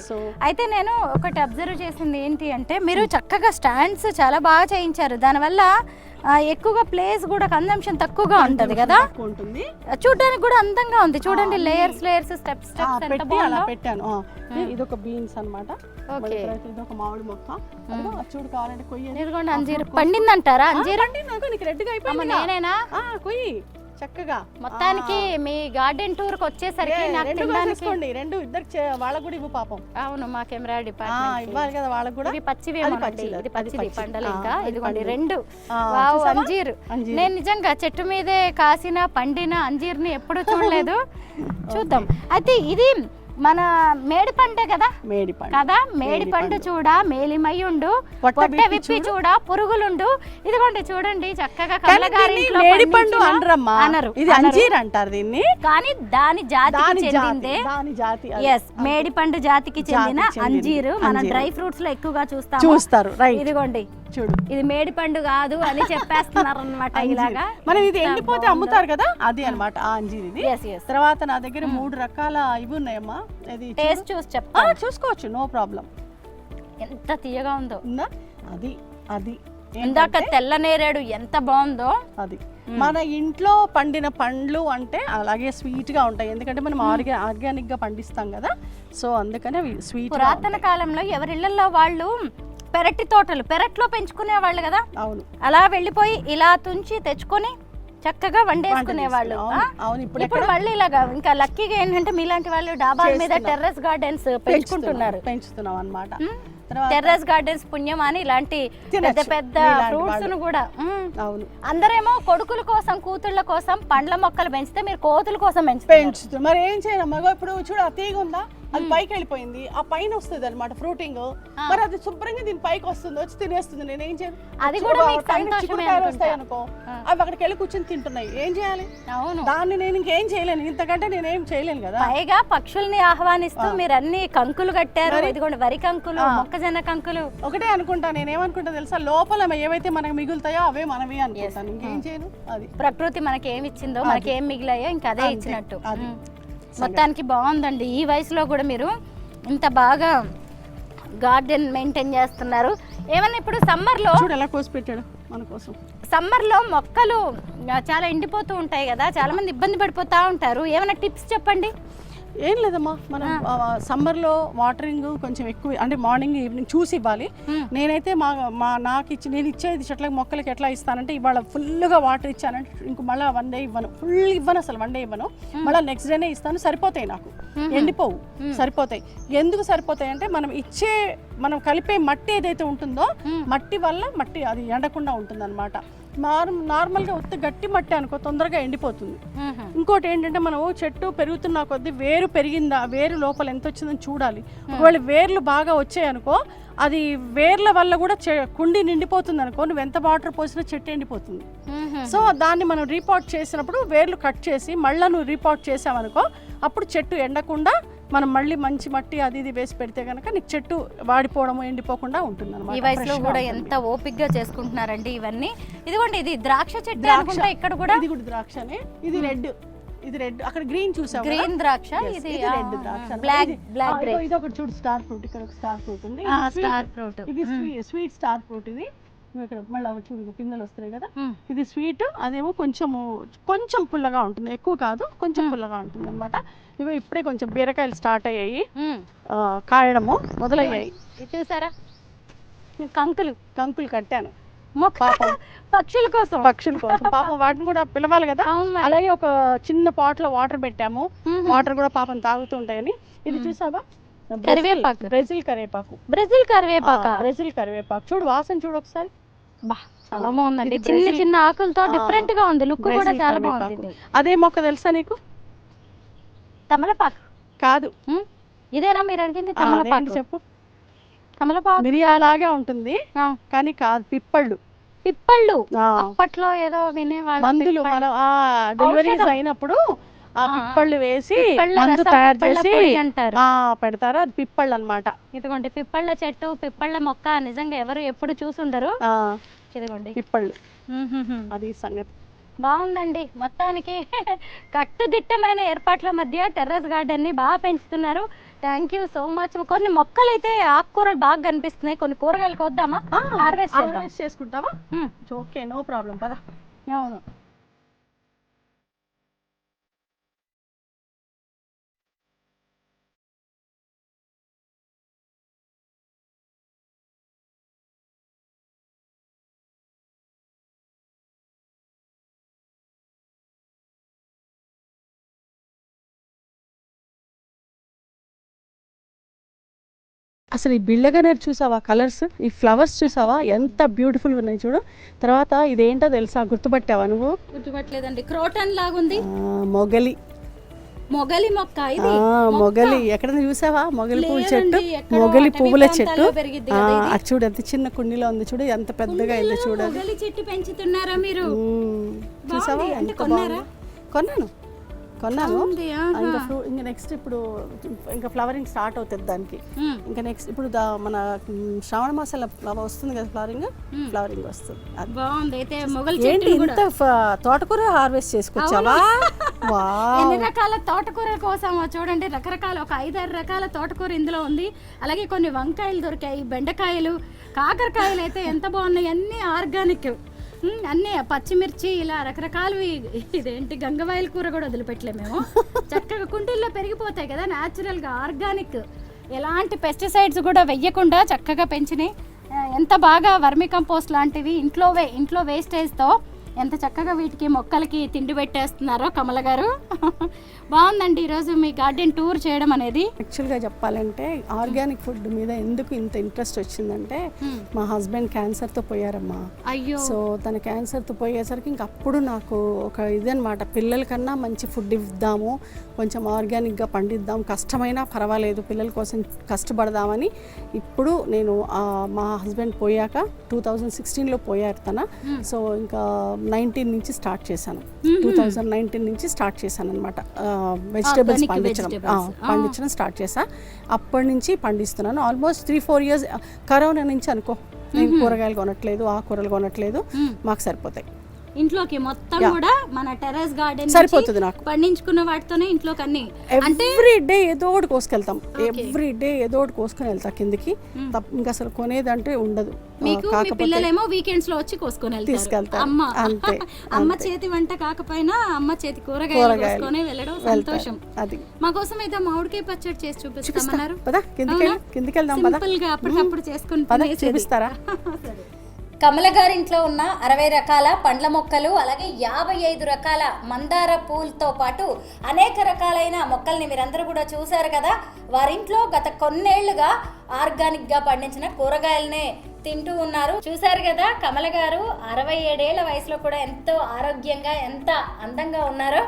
సో అయితే నేను ఒకటి అబ్జర్వ్ చేసింది ఏంటి అంటే, మీరు చక్కగా స్టాండ్స్ చాలా బాగా చేయించారు. దానివల్ల ఎక్కువగా ప్లేస్ కూడా కన్జంప్షన్ తక్కువగా ఉంటది కదా, చూడడానికి కూడా అందంగా ఉంది. చూడండి, లేయర్స్ స్టెప్స్ అలా పెట్టాను. ఇది ఒక బీన్స్ అన్నమాట. ఇది ఒక మామిడి మొక్క. చూడు, కావాలంటే కొయ్యి. అంజీర్ పండిందంటారా? అంజీర్ నీకు రెడ్గా అయిపోయింది. నేనేనా? కొయ్యి చక్కగా. మొత్తానికి మీ గార్డెన్ టూర్ కి వచ్చేసరికి రెండు ఇద్దరు వాళ్ళకు కూడా ఇవ్వు పాపం. అవును, మా కెమెరా డిపార్ట్మెంట్ ఇవ్వాలి కదా వాళ్ళకు కూడా. పచ్చిది పండలు. ఇంకా ఇదిగోండి రెండు. వావ్, అంజీర్. నేను నిజంగా చెట్టు మీదే కాసిన పండిన అంజీర్ని ఎప్పుడు చూడలేదు. చూద్దాం. అయితే ఇది మన మేడి పండే కదా, మేడి పండు చూడ మేలిమయ్యుండు, పొట్ట విప్పి చూడ పురుగులుండు. ఇదిగోండి చూడండి, చక్కగా మేడి పండు అనరు, ఇది అంజీర్ అంటారు దీన్ని. కానీ దాని జాతికి చెందిందే. ఎస్, మేడి పండు జాతికి చెందిన అంజీరు మనం డ్రై ఫ్రూట్స్ లో ఎక్కువగా చూస్తారు. ఇదిగోండి చూడు, ఇది మేడి పండు కాదు అని చెప్పేస్తున్నారు అనమాట. ఇలాగా మనం ఇది ఎండిపోతే అమ్ముతారు కదా, అది అనమాట ఆ అంజీర్ ఇది. తర్వాత నా దగ్గర 3 రకాల ఇవి ఉన్నాయమ్మా. టేస్ట్ చూసి చెప్తా, చూసుకోవచ్చు, నో ప్రాబ్లం. ఎంత తీయగా ఉందో. అది అది ఇందాక తెల్ల నేరేడు ఎంత బాగుందో. అది మన ఇంట్లో పండిన పండ్లు అంటే అలాగే స్వీట్ గా ఉంటాయి, ఎందుకంటే మనం ఆర్గానిక్ గా పండిస్తాం కదా. సో అందుకనే స్వీట్. పురాతన కాలంలో ఎవరిళ్లలో వాళ్ళు పెరట్లో పెంచుకునే వాళ్ళు కదా. అవును, అలా వెళ్ళిపోయి ఇలా తుంచి తెచ్చుకొని చక్కగా వండేసుకునే వాళ్ళు. ఇప్పుడు మళ్ళీ ఇలాగా ఇంకా లక్కీగా ఏంటంటే మీలాంటి వాళ్ళు డాబాల మీద టెర్రస్ గార్డెన్స్ పెంచుతున్నాం అన్నమాట. టెర్రస్ గార్డెన్స్ పుణ్యం అని ఇలాంటి పెద్ద పెద్ద ఫ్రూట్స్ ను కూడా. అందరేమో కొడుకుల కోసం కూతుళ్ళ కోసం పండ్ల మొక్కలు పెంచితే మీరు కోతుల కోసం పెంచుతారు. మరి ఏం చేయాలమ్మా, ఇప్పుడు చూడు ఆ తీగ ఉందా, అది పైకి వెళ్ళిపోయింది, ఆ పైన వస్తుంది అనమాట ఫ్రూటింగ్. మరి అది శుభ్రంగా దీని పైకి వస్తుంది, వచ్చి తినేస్తుంది. నేను ఏం చేయను, అది కూడా వస్తాయి అనుకో, అవి అక్కడికి వెళ్ళి కూర్చొని తింటున్నాయి. ఏం చేయాలి? దాన్ని నేను ఇంకేం చేయలేను, ఇంతకంటే నేనేం చేయలేను కదా. పైగా పక్షుల్ని ఆహ్వానిస్తూ మీరు అన్ని కంకులు కట్టారు. ఇదిగోండి, వరి కంకులు, మొక్కజొన్న కంకులు. ఒకటే అనుకుంటా, నేనేమనుకుంటా తెలుసా, లోపల ఏవైతే మనకు మిగులుతాయో అవే మనమే అనుకుంటాను, ఇంకేం చేయను. అది ప్రకృతి మనకి ఏమి ఇచ్చిందో, మనకి ఏం మిగిలాయో ఇంకా అదే ఇచ్చినట్టు. మొత్తానికి బాగుందండి. ఈ వయసులో కూడా మీరు ఇంత బాగా గార్డెన్ మెయింటైన్ చేస్తున్నారు. ఏమన్నా ఇప్పుడు సమ్మర్లో ఎలా కోసి పెట్టాడు మన కోసం. సమ్మర్లో మొక్కలు చాలా ఎండిపోతూ ఉంటాయి కదా, చాలా మంది ఇబ్బంది పడిపోతూ ఉంటారు. ఏమైనా టిప్స్ చెప్పండి. ఏం లేదమ్మా, మనం సమ్మర్లో వాటరింగ్ కొంచెం ఎక్కువ, అంటే మార్నింగ్ ఈవినింగ్ చూసి ఇవ్వాలి. నేనైతే నేను ఇచ్చేది చెట్లకి మొక్కలకి ఎట్లా ఇస్తానంటే, ఇవాళ ఫుల్గా వాటర్ ఇచ్చానంటే ఇంక మళ్ళీ 1 డే ఇవ్వను, ఫుల్ ఇవ్వను, అసలు 1 డే ఇవ్వను. మళ్ళీ నెక్స్ట్ డేనే ఇస్తాను. సరిపోతాయి, నాకు ఎండిపోవు, సరిపోతాయి. ఎందుకు సరిపోతాయి అంటే మనం కలిపే మట్టి ఏదైతే ఉంటుందో, మట్టి వల్ల మట్టి అది ఎండకుండా ఉంటుంది అనమాట. నార్మల్గా ఉత్త గట్టి మట్టి అనుకో, తొందరగా ఎండిపోతుంది. ఇంకోటి ఏంటంటే, మనం చెట్టు పెరుగుతున్న కొద్దీ వేరు పెరిగిందా, వేరు లోపల ఎంత వచ్చిందని చూడాలి. ఒకవేళ వేర్లు బాగా వచ్చాయనుకో, అది వేర్ల వల్ల కూడా కుండి నిండిపోతుంది అనుకో, నువ్వు ఎంత వాటర్ పోసినా చెట్టు ఎండిపోతుంది. సో దాన్ని మనం రీపాట్ చేసినప్పుడు వేర్లు కట్ చేసి మళ్ళీ నువ్వు రీపాట్ చేసావనుకో, అప్పుడు చెట్టు ఎండకుండా మనం మళ్ళీ మంచి మట్టి అది ఇది వేసి పెడితే కనుక నీకు చెట్టు వాడిపోవడం ఎండిపోకుండా ఉంటుంది అనమాట. ఈ వయసులో కూడా ఎంత ఓపిక్గా చేసుకుంటున్నారండి ఇవన్నీ. ఇదిగోండి, ఇది ద్రాక్ష చెట్టు అనుకుంటా. ఇక్కడ కూడా ఇది కూడా ద్రాక్షనే. ఇది రెడ్, అక్కడ గ్రీన్ చూసావు, గ్రీన్ ద్రాక్ష. ఇది రెడ్ ద్రాక్ష, బ్లాక్ గ్రేప్. ఇది ఒకటి చూడు, స్టార్ ఫ్రూట్. ఇక్కడ ఒక స్టార్ ఫ్రూట్ ఉంది, స్టార్ ఫ్రూట్. ఇది స్వీట్ స్టార్ ఫ్రూట్. ఇది ఇక్కడ మళ్ళీ చూడు పిందెలు వస్తాయి కదా. ఇది స్వీట్, అదేమో కొంచెం పుల్లగా ఉంటుంది, ఎక్కువ కాదు, కొంచెం పుల్లగా ఉంటుంది అనమాట. ఇవి ఇప్పుడే కొంచెం బీరకాయలు స్టార్ట్ అయ్యాయి, కాయడము మొదలయ్యాయి. చూసారా, కంకులు కట్టాను. పాపం పక్షుల కోసం. పాపం వాటిని కూడా పిలవాలి కదా. అవును మరి. అలాగే ఒక చిన్న పాట్ లో వాటర్ పెట్టాము, వాటర్ కూడా పాపం తాగుతుంటాయని. ఇది చూసావా, కరివేపాకు. బ్రెజిల్ కరివేపాకు. బ్రెజిల్ కరివేపాక. బ్రెజిల్ కరివేపాకు చూడు, వాసన చూడు ఒకసారి. బా చాలా బాగుందండి. చిన్న చిన్న ఆకులతో డిఫరెంట్ గా ఉంది, లుక్ కూడా చాలా బాగుంది. అదే మొక్క తెలుసా నీకు? తమలపాకు కాదు. ఇదేనా మీరు అడిగింది? తమలపాకు చెప్పు. తమలపాకు మిరియాలాగే ఉంటుంది కానీ కాదు, పిప్పళ్ళు. పిప్పళ్ళు అప్పట్లో ఏదో వినేవాళ్ళు. మందులు మనం డెలివరీస్ అయినప్పుడు ఆ పిప్పళ్ళు వేసి మందు తయారు చేసి అంటారు, పెడతారు. అది పిప్పళ్ళు అన్నమాట. ఇదిగోండి పిప్పళ్ళ చెట్టు, పిప్పళ్ళ మొక్క. నిజంగా ఎవరు ఎప్పుడు చూసుండరు. ఇదిగోండి పిప్పళ్ళు. అది సంగతి. బాగుందండి. మొత్తానికి కట్టుదిట్టమైన ఏర్పాట్ల మధ్య టెర్రస్ గార్డెన్ ని బాగా పెంచుతున్నారు. Thank you so much. కొన్ని మొక్కలు అయితే ఆకుకూరలు బాగా కనిపిస్తున్నాయి, కొన్ని కూరగాయలు కొద్దామా? హార్వెస్ట్ చేసుకుంటావా? ఓకే, నో ప్రాబ్లం, పద. అవును. అసలు ఈ బిళ్ళగనేరు చూసావా, కలర్స్, ఈ ఫ్లవర్స్ చూసావా ఎంత బ్యూటిఫుల్ ఉన్నాయి చూడు. తర్వాత ఇదేంటో తెలుసా, గుర్తుపట్టావా నువ్వు? గుర్తుపట్టలేదండి. క్రోటన్ లాగుంది. మొగలి. మొగలి మొక్క ఇది. మొగలి ఎక్కడ చూసావా? మొగలి పువ్వుల చెట్టు, మొగలి పువ్వుల చెట్టు. అది చూడు ఎంత చిన్న కుండీలో ఉంది చూడు, ఎంత పెద్దగా అయిందో చూడు. మొగలి చెట్టు పెంచుతున్నారా మీరు? చూసావా ఎంత బాగుంది. కొన్నాను. ఇంకా నెక్స్ట్ ఇప్పుడు ఇంకా ఫ్లవరింగ్ స్టార్ట్ అవుతుంది దానికి. ఇంకా నెక్స్ట్ ఇప్పుడు మన శ్రావణ మాసాల వస్తుంది కదా, ఫ్లవరింగ్ వస్తుంది. బాగుంది. అయితే ఏంటి ఇంత తోటకూర హార్వెస్ట్ చేసుకొచ్చావా? ఎన్ని రకాల తోటకూర కోసామో చూడండి. రకరకాల ఒక 5-6 రకాల తోటకూర ఇందులో ఉంది. అలాగే కొన్ని వంకాయలు దొరికాయి, బెండకాయలు, కాకరకాయలు అయితే ఎంత బాగున్నాయి. అన్ని ఆర్గానిక్, అన్నీ పచ్చిమిర్చి, ఇలా రకరకాలు. ఇదేంటి గంగవాయిల కూర కూడా వదిలిపెట్టలే మేము. చక్కగా కుండీల్లో పెరిగిపోతాయి కదా, న్యాచురల్గా ఆర్గానిక్, ఎలాంటి పెస్టిసైడ్స్ కూడా వెయ్యకుండా చక్కగా పెంచినాయి. ఎంత బాగా వర్మి కంపోస్ట్ లాంటివి ఇంట్లో వేస్టేజ్తో ఎంత చక్కగా వీటికి మొక్కలకి తిండి పెట్టేస్తున్నారో కమల గారు. బాగుందండి ఈరోజు మీ గార్డెన్ టూర్ చేయడం అనేది. యాక్చువల్గా చెప్పాలంటే ఆర్గానిక్ ఫుడ్ మీద ఎందుకు ఇంత ఇంట్రెస్ట్ వచ్చిందంటే, మా హస్బెండ్ క్యాన్సర్తో పోయారమ్మా. అయ్యో. సో తన క్యాన్సర్తో పోయేసరికి ఇంక అప్పుడు నాకు ఒక ఇదనమాట, పిల్లలకన్నా మంచి ఫుడ్ ఇద్దాము, కొంచెం ఆర్గానిక్గా పండిద్దాం, కష్టమైనా పర్వాలేదు పిల్లల కోసం కష్టపడదామని. ఇప్పుడు నేను మా హస్బెండ్ పోయాక 2016లో పోయారు తన. సో ఇంకా 19 నుంచి స్టార్ట్ చేశాను. 2019 నుంచి స్టార్ట్ చేశాను అనమాట. వెజిటేబుల్స్ పండించడం స్టార్ట్ చేశా. అప్పటి నుంచి పండిస్తున్నాను. Almost 3-4 years. కరోనా నుంచి అనుకో, నేను కూరగాయలు కొనట్లేదు, ఆకుకూరలు కొనట్లేదు, మాకు సరిపోతాయి. ఇంట్లోకి మొత్తం కూడా మన టెర్రస్ గార్డెన్ సరిపోతుంది నాకు. పండించుకున్న వాటితోనే ఇంట్లోకి అన్ని. ఎవ్రీ డే ఏదో ఒకటి కోసుకెళ్తాం, ఎవ్రీ డే ఏదో ఒకటి కోసుకొని వెళ్తా కిందికి. ఇంకా అసలు కొనేదంటే ఉండదు. పిల్లలేమో వీకెండ్స్ లో వచ్చి కోసుకొని తీసుకెళ్తారు. అమ్మ చేతి వంట కాకపోయినా అమ్మ చేతి కూరగాయలు కోసుకొని వెళ్ళడం సంతోషం. అది మా కోసం అయితే మామిడికాయ పచ్చడి చేసి చూపిస్తామన్నారు. కిందికి వెళ్దాం, సింపుల్ గా అప్పటికప్పుడు చేసుకుని చూపిస్తారా? కమల గారింట్లో ఉన్న 60 రకాల పండ్ల మొక్కలు, అలాగే 55 రకాల మందార పూలతో పాటు అనేక రకాలైన మొక్కల్ని మీరందరూ కూడా చూశారు కదా. వారింట్లో గత కొన్నేళ్లుగా ఆర్గానిక్గా పండించిన కూరగాయలనే తింటూ ఉన్నారు. చూశారు కదా కమల గారు 67 ఏళ్ల వయసులో కూడా ఎంతో ఆరోగ్యంగా, ఎంత అందంగా ఉన్నారో.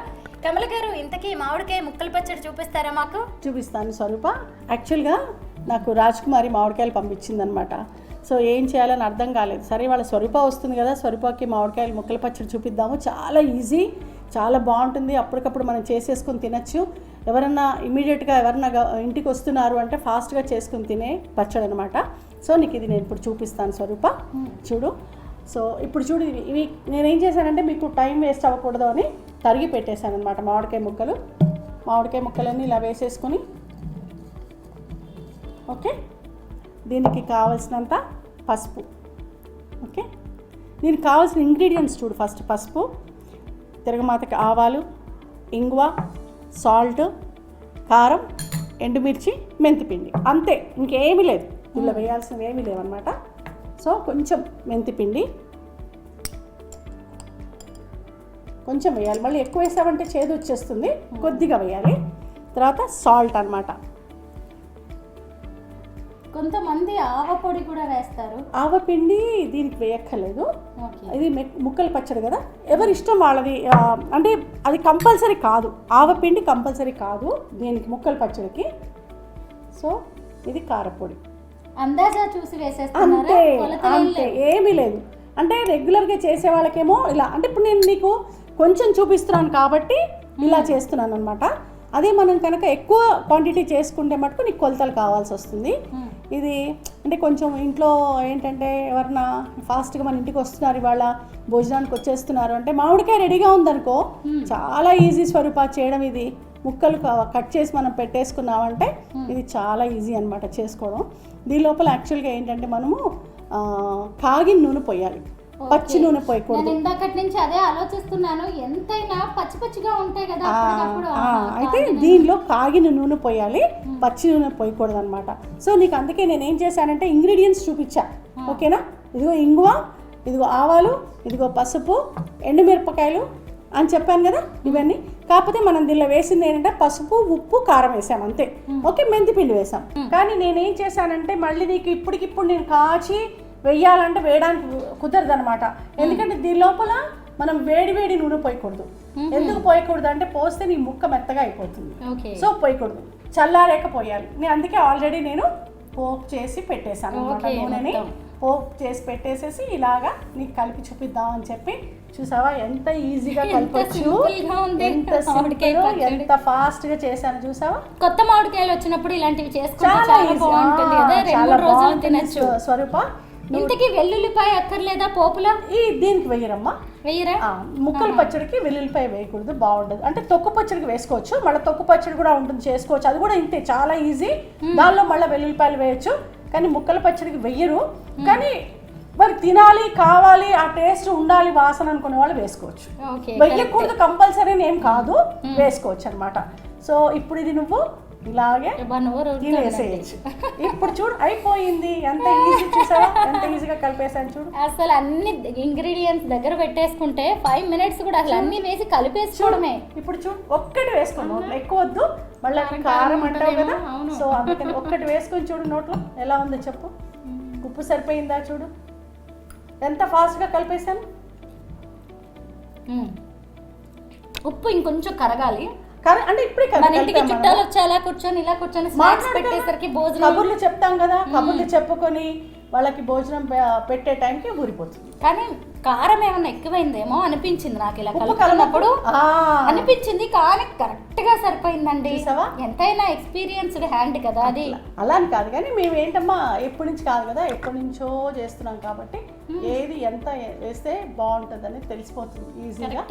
కమల గారు, ఇంతకీ మామిడికాయ ముక్కల పచ్చడి చూపిస్తారా మాకు? చూపిస్తాను స్వరూప. యాక్చువల్గా నాకు రాజ్కుమారి మామిడికాయలు పంపించిందనమాట. సో ఏం చేయాలని అర్థం కాలేదు. సరే వాళ్ళ స్వరూప వస్తుంది కదా, స్వరూపకి మామిడికాయలు ముక్కల పచ్చడి చూపిద్దాము. చాలా ఈజీ, చాలా బాగుంటుంది. అప్పటికప్పుడు మనం చేసేసుకొని తినచ్చు. ఎవరన్నా ఇమీడియట్గా ఎవరన్నా ఇంటికి వస్తున్నారు అంటే ఫాస్ట్గా చేసుకుని తినే పచ్చడి అనమాట. సో నీకు ఇది నేను ఇప్పుడు చూపిస్తాను స్వరూప, చూడు. సో ఇప్పుడు చూడు, ఇవి నేనేం చేశానంటే మీకు టైం వేస్ట్ అవ్వకూడదు అని తరిగి పెట్టేశాను అనమాట. మామిడికాయ ముక్కలన్నీ ఇలా వేసేసుకొని, ఓకే. దీనికి కావాల్సినంత పసుపు, ఓకే. దీనికి కావాల్సిన ఇంగ్రీడియంట్స్ చూడు. ఫస్ట్ పసుపు, తిరగమాతకి ఆవాలు, ఇంగువ, సాల్ట్, కారం, ఎండుమిర్చి, మెంతిపిండి, అంతే. ఇంకేమీ లేదు, ఇలా వేయాల్సినవి ఏమీ లేవన్నమాట. సో కొంచెం మెంతిపిండి, కొంచెం వేయాలి, మళ్ళీ ఎక్కువ వేసామంటే చేదు వచ్చేస్తుంది, కొద్దిగా వేయాలి. తర్వాత సాల్ట్ అన్నమాట. కొంతమంది ఆవపొడి కూడా వేస్తారు. ఆవపిండి దీనికి వేయక్కర్లేదు, ఇది ముక్కల పచ్చడి కదా, ఎవరి ఇష్టం వాళ్ళది. అంటే అది కంపల్సరీ కాదు, ఆవపిండి కంపల్సరీ కాదు దీనికి ముక్కల పచ్చడికి. సో ఇది కారపొడి అందాజా చూసి అంతే అంతే, ఏమీ లేదు. అంటే రెగ్యులర్గా చేసే వాళ్ళకేమో ఇలా, అంటే ఇప్పుడు నేను నీకు కొంచెం చూపిస్తున్నాను కాబట్టి ఇలా చేస్తున్నాను అనమాట. అదే మనం కనుక ఎక్కువ క్వాంటిటీ చేసుకుంటే మటుకు నీకు కొలతలు కావాల్సి వస్తుంది. ఇది అంటే కొంచెం ఇంట్లో ఏంటంటే ఎవరన్నా ఫాస్ట్గా మన ఇంటికి వస్తున్నారు, ఇవాళ భోజనానికి వచ్చేస్తున్నారు అంటే మామిడికాయ రెడీగా ఉందనుకో, చాలా ఈజీ స్వరూప చేయడం. ఇది ముక్కలు కట్ చేసి మనం పెట్టేసుకున్నామంటే ఇది చాలా ఈజీ అనమాట చేసుకోవడం. దీని లోపల యాక్చువల్గా ఏంటంటే మనము కాగిన నూనె పోయాలి, పచ్చి నూనె పోయకూడదు. ఇందాకటి నుంచి అదే ఆలోచిస్తున్నాను, ఎంతైనా పచ్చి పచ్చిగా ఉంటాయి కదా. అయితే దీనిలో కాగిన నూనె పోయాలి, పచ్చి నూనె పోయకూడదు అనమాట. సో నీకు అందుకే నేను ఏం చేశానంటే ఇంగ్రీడియంట్స్ చూపించా, ఓకేనా. ఇదిగో ఇంగువ, ఇదిగో ఆవాలు, ఇదిగో పసుపు, ఎండుమిరపకాయలు అని చెప్పాను కదా ఇవన్నీ. కాకపోతే మనం దీనిలో వేసింది ఏంటంటే పసుపు, ఉప్పు, కారం వేసాం అంతే. ఓకే, మెంతిపిండి వేసాం. కానీ నేనేం చేశానంటే మళ్ళీ నీకు ఇప్పటికిప్పుడు నేను కాచి వేయాలంటే వేయడానికి కుదరదు అనమాట. ఎందుకంటే దీని లోపల మనం వేడి నూనె పోయకూడదు. ఎందుకు పోయకూడదు అంటే పోస్తే నీ ముక్క మెత్తగా అయిపోతుంది. సో పోయకూడదు, చల్లారేక పోయాలి. నేను అందుకే ఆల్రెడీ నేను పోపు చేసి పెట్టేశాను అనమాట. నూనెని పోపు చేసి పెట్టేసేసి ఇలాగా నీకు కలిపి చూపిద్దామని చెప్పి. చూసావా ఎంత ఈజీగా కలపచ్చు, ఎంత ఫాస్ట్ గా చేశాను చూసావా. కొత్త మామిడికాయలు వచ్చినప్పుడు ఇలాంటివి చేసుకుంటే చాలా బాగుంటుంది స్వరూప. ఇంతకీ వెల్లుల్లిపాయ అక్కర్లేదా పోపులో? దీనికి వెయ్యరమ్మా, వెయ్యరా? ముక్కల పచ్చడికి వెల్లుల్లిపాయ వేయకూడదు, బాగుండదు. అంటే తొక్కు పచ్చడికి వేసుకోవచ్చు, మళ్ళీ తొక్కు పచ్చడి కూడా ఉంటుంది చేసుకోవచ్చు, అది కూడా ఇంతే చాలా ఈజీ. దానిలో మళ్ళీ వెల్లుల్లిపాయలు వేయచ్చు, కానీ ముక్కల పచ్చడికి వెయ్యరు. కానీ మరి తినాలి, కావాలి, ఆ టేస్ట్ ఉండాలి, వాసన అనుకునే వాళ్ళు వేసుకోవచ్చు. వెయ్యకూడదు కంపల్సరీ ఏం కాదు, వేసుకోవచ్చు అనమాట. సో ఇప్పుడు ఇది నువ్వు ఇలాగే వేసేయచ్చు. ఇప్పుడు చూడు అయిపోయింది, ఎంత ఈజీ చూసావా, ఎంత ఈజీగా కలిపేసాను చూడు. అసలు అన్ని ఇంగ్రీడియంట్స్ దగ్గర పెట్టేసుకుంటే 5 minutes కూడా అసలు అన్ని వేసి కలిపేసుకోవడమే. ఇప్పుడు చూడు ఒక్కటి వేసుకోండి, ఎక్కువ వద్దు, మళ్ళీ కారం అంటావు కదా. సో అందుకని ఒక్కటి వేసుకొని చూడు నోట్లో ఎలా ఉందో చెప్పు. ఉప్పు సరిపోయిందా చూడు, ఎంత ఫాస్ట్గా కలిపేసాను. ఉప్పు ఇంకొంచెం కరగాలి అంటే ఇప్పుడే చుట్టాలు వచ్చి అలా కూర్చొని ఇలా కూర్చొని స్నాక్స్ పెట్టేసరికి భోజనం కబుర్లు చెప్తాం కదా, కబుర్లు చెప్పుకొని వాళ్ళకి భోజనం పెట్టే టైంకి ఊరిపోతుంది. కానీ కారం ఏమన్నా ఎక్కువైందేమో అనిపించింది నాకు, ఇలా కలుపుకున్నప్పుడు అనిపించింది. కానీ కరెక్ట్ గా సరిపోయిందండి. ఎంతైనా ఎక్స్పీరియన్స్డ్ హ్యాండ్ కదా అది. అలా అని కాదు, కానీ మేము ఏంటమ్మా ఎప్పటి నుంచి కాదు కదా, ఎప్పటి నుంచో చేస్తున్నాం కాబట్టి ఏది ఎంత వేస్తే బాగుంటుందని తెలిసిపోతుంది ఈజీగా.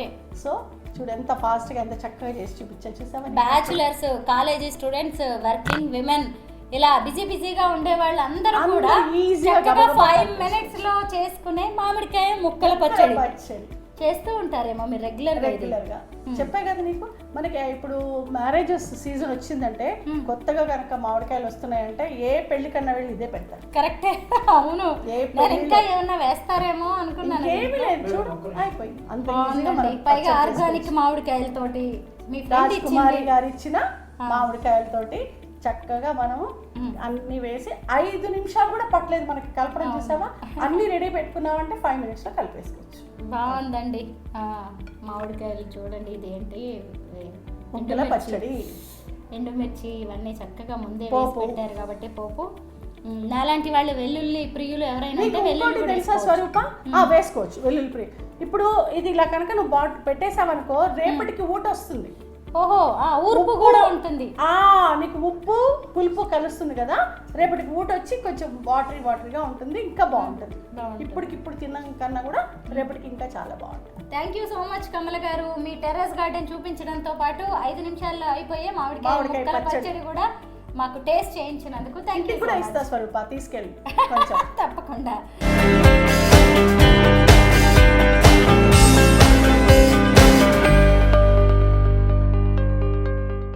సో చూడు ఎంత ఫాస్ట్ గా ఎంత చక్కగా చేసి చూపించా చూసావా. Bachelors, college students, working women, ఇలా బిజీగా ఉండే వాళ్ళు అందరూ కూడా చక్కగా 5 minutes లో చేసుకునే మామిడికాయ ముక్కల పచ్చడి చేస్తూ ఉంటారేమో మీరు రెగ్యులర్ గా. చెప్పాయి కదా నీకు, మనకి ఇప్పుడు మ్యారేజెస్ సీజన్ వచ్చిందంటే కొత్తగా కనుక మామిడికాయలు వస్తున్నాయంటే ఏ పెళ్లి కన్నా వెళ్ళి ఇదే పెడతారు. కరెక్టే, అవును. ఇంకా ఏమన్నా వేస్తారేమో అనుకున్నాను. ఏమీ లేదు చూడు, అయిపోయింది అంత. పైగా ఆర్గానిక్ మామిడికాయలతోటి మీ రాజకుమారి గారు ఇచ్చిన మామిడికాయలతోటి చక్కగా మనము అన్ని వేసి 5 నిమిషాలు కూడా పట్టలేదు మనకి కలపడం. చూసావా అన్ని రెడీ పెట్టుకున్నామంటే 5 minutes లో కలిపేసుకోవచ్చు. బాగుందండి. మామిడికాయలు చూడండి, ఇదేంటి ముక్కల పచ్చడి, ఎండుమిర్చి ఇవన్నీ చక్కగా ముందే వేసి పెట్టారు కాబట్టి పోపు. నాలాంటి వాళ్ళు వెల్లుల్లి ప్రియులు ఎవరైనా తెలుసా స్వరూప, వేసుకోవచ్చు వెల్లుల్లి ప్రియులు. ఇప్పుడు ఇది ఇలా కనుక నువ్వు పెట్టేసావనుకో రేపటికి ఊట వస్తుంది. ఓహో, ఉప్పు కూడా ఉంటుంది. నీకు ఉప్పు పులుపు కలుస్తుంది కదా, రేపటికి ఊట వచ్చి కొంచెం వాటరీగా ఉంటుంది, ఇంకా బాగుంటుంది. ఇప్పటికిప్పుడు తిన్నాం కన్నా కూడా రేపటికి ఇంకా చాలా బాగుంటుంది. థ్యాంక్ యూ సో మచ్ కమల గారు. మీ టెర్రస్ గార్డెన్ చూపించడంతో పాటు 5 నిమిషాల్లో అయిపోయే మామిడికాయ పచ్చడి కూడా మాకు టేస్ట్ చేయించినందుకు థ్యాంక్ యూ. కూడా ఇస్తా స్వరూప, తీసుకెళ్ళి తప్పకుండా.